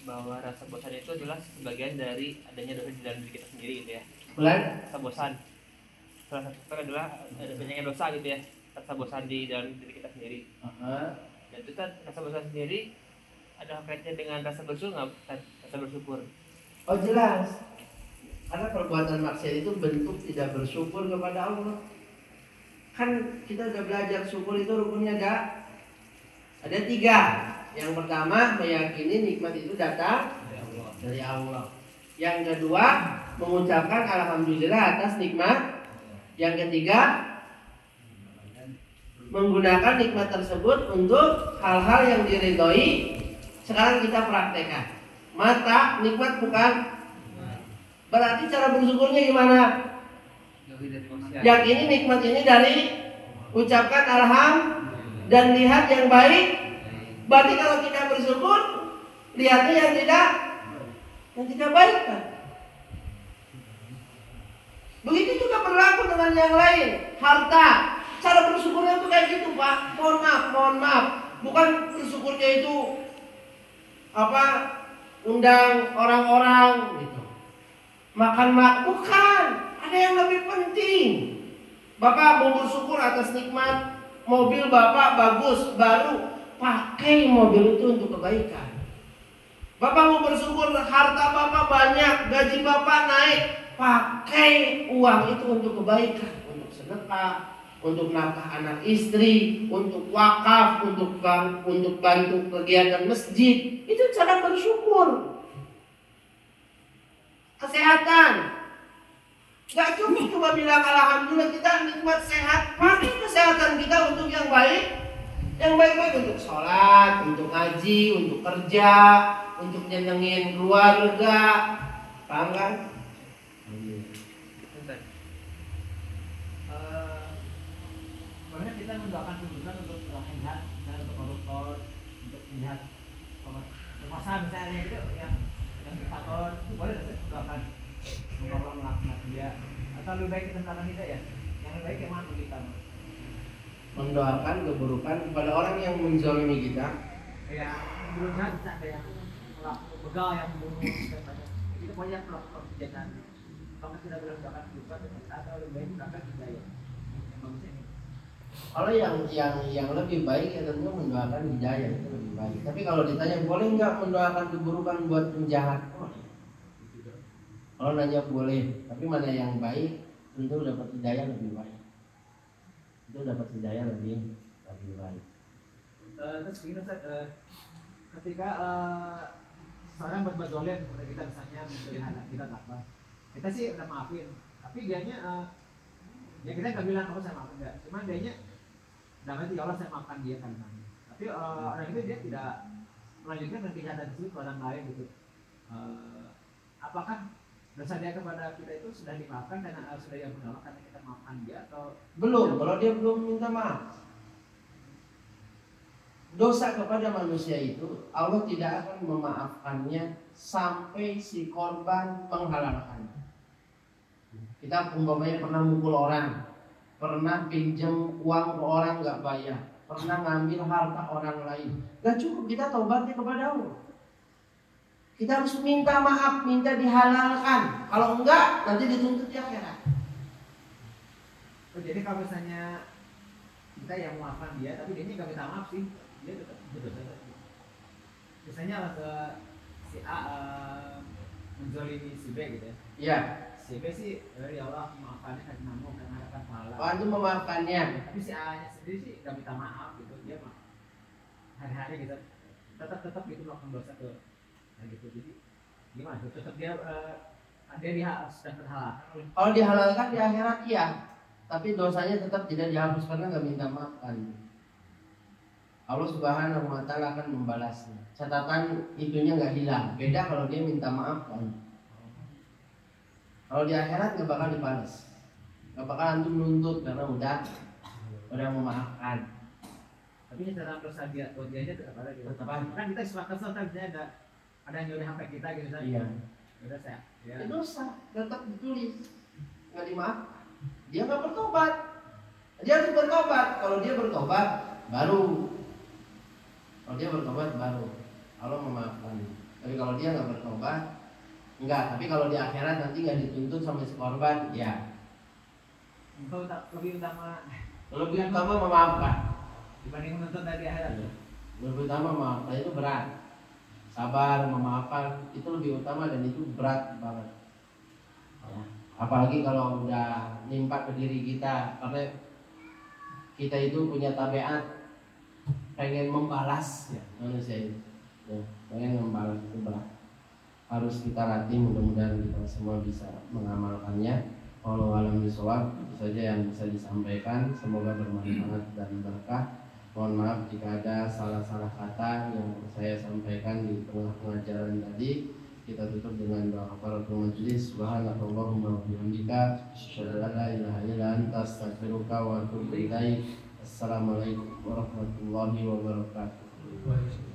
bahwa rasa bosan itu adalah sebagian dari adanya dosa di dalam diri kita sendiri gitu ya. Rasa bosan. Salah satu faktor adalah banyaknya dosa gitu ya. Rasa bosan di dalam diri kita sendiri. Dan itu rasa bosan sendiri ada kaitannya dengan rasa bersyukur nggak? Rasa bersyukur. Oh jelas. Karena perbuatan maksiat itu bentuk tidak bersyukur kepada Allah. Kan kita udah belajar syukur itu rukunnya ada 3. Yang pertama meyakini nikmat itu datang Dari Allah. Yang kedua, mengucapkan alhamdulillah atas nikmat. Yang ketiga, menggunakan nikmat tersebut untuk hal-hal yang diridhoi. Sekarang kita praktekkan. Mata nikmat bukan? Berarti cara bersyukurnya gimana? Yang ini nikmat ini dari ucapkan alham dan lihat yang baik. Berarti kalau kita bersyukur, lihatnya yang tidak baik kan? Begitu juga berlaku dengan yang lain. Harta, cara bersyukurnya itu kayak gitu, Pak. Mohon maaf. Bukan bersyukurnya itu undang orang-orang gitu. Makan bukan. Ada yang lebih penting. Bapak mau bersyukur atas nikmat mobil Bapak bagus, baru. Pakai mobil itu untuk kebaikan. Bapak mau bersyukur harta Bapak banyak, gaji Bapak naik. Pakai uang itu untuk kebaikan, untuk sedekah, untuk nafkah anak istri, untuk wakaf, untuk bantu kegiatan masjid. Itu cara bersyukur. Kesehatan, gak cukup cuma bilang alhamdulillah kita nikmat sehat. Pakai kesehatan kita untuk yang baik. Yang baik-baik untuk sholat, untuk ngaji, untuk kerja, untuk nyenengin keluarga. Paham kan? Sebenarnya kita mendoakan tuntutan untuk penjahat, misalnya untuk koruptor, untuk penjahat penguasa misalnya gitu, yang diktator, itu boleh doakan menolong laknat dia. Atau lebih baik kita mendoakan kita ya? Yang lebih baik yang mana kita? Mendoakan keburukan kepada orang yang menzalimi kita. Ya, berusaha bisa ada yang begal, yang bunuh, dan banyak. Itu banyak melakukan kejahatan. Kalau kita boleh mendoakan keburukan, atau lebih baik mendoakan hidayah. Yang bagusnya ini. Kalau yang lebih baik ya tentu mendoakan hidayah itu lebih baik. Tapi kalau ditanya boleh nggak mendoakan keburukan buat penjahat? Kalau nanya boleh, tapi mana yang baik tentu dapat hidayah lebih baik. Itu dapat hidayah lebih baik. Terus begini Ustaz, ketika seorang berbuat zalim kepada kita, misalnya mencuri anak kita apa, kita sih udah maafin, tapi dianya ya kita nggak bilang saya maafin enggak, cuma dianya nanti ya Allah saya maafkan dia kan. Tapi orang itu dia tidak melanjutkan dengan kejahatan tersebut ke orang lain gitu. Apakah dosa dia kepada kita itu sudah dimaafkan karena sudah yang menolak karena kita maafkan dia, atau belum? Kalau dia belum minta maaf, dosa kepada manusia itu Allah tidak akan memaafkannya sampai si korban menghalalkannya. Kita umpamanya pernah mukul orang, pernah pinjam uang ke orang nggak bayar, pernah ngambil harta orang lain, gak cukup kita taubatnya kepada Allah. Kita harus minta maaf, minta dihalalkan. Kalau enggak, nanti dituntut di akhirat. Jadi kalau misalnya kita yang memaafkan dia, tapi dia nggak minta maaf sih, dia tetap berdosa. Misalnya si A menzalimi si B gitu ya. Iya. Si B sih, ya Allah maafkannya karena kamu karena harapan pahala. Oh, itu memaafkannya. Tapi si A nya sendiri sih nggak minta maaf gitu, dia mah hari-hari gitu tetap gitu melakukan dosa ke gitu. Jadi gimana? Tetap dia sudah terhalalkan. Kalau dihalalkan di akhirat iya, tapi dosanya tetap tidak dihapus karena nggak minta maaf kan. Allah Subhanahu wa Ta'ala akan membalasnya. Catatan itunya nggak hilang. Beda kalau dia minta maaf kan. Kalau di akhirat nggak bakal dibalas, nggak bakal antum nuntut karena udah memaafkan. Tapi secara dosa dia, dianya tetap ada gitu. Kan kita sepakat soal misalnya ada yang nyuri HP kita gitu kan. Iya. Udah saya. Ya. Dosa tetap ditulis, nggak dimaafkan. Dia nggak bertobat. Dia harus bertobat. Kalau dia bertobat baru. Allah memaafkan. Tapi kalau dia nggak bertobat, enggak. Tapi kalau di akhirat nanti nggak dituntut sama si korban, ya. Lebih utama memaafkan dibanding menuntut dari akhirat. Lebih utama memaafkan, itu berat. Sabar, memaafkan itu lebih utama dan itu berat banget. Ya. Apalagi kalau udah nimpa ke diri kita, karena kita itu punya tabiat pengen membalas ya, manusia itu. Ya, pengen membalas itu berat. harus kita latih. Mudah-mudahan kita semua bisa mengamalkannya. Wallahu a'lam bishawab. Itu saja yang bisa disampaikan, semoga bermanfaat dan berkah. Mohon maaf jika ada salah-salah kata yang saya sampaikan di tengah pengajaran tadi. Kita tutup dengan doa kafaratul majelis. Subhanakallahumma wa bihamdika asyhadu an la ilaha illa anta astaghfiruka wa atubu ilaik. Assalamualaikum warahmatullahi wabarakatuh.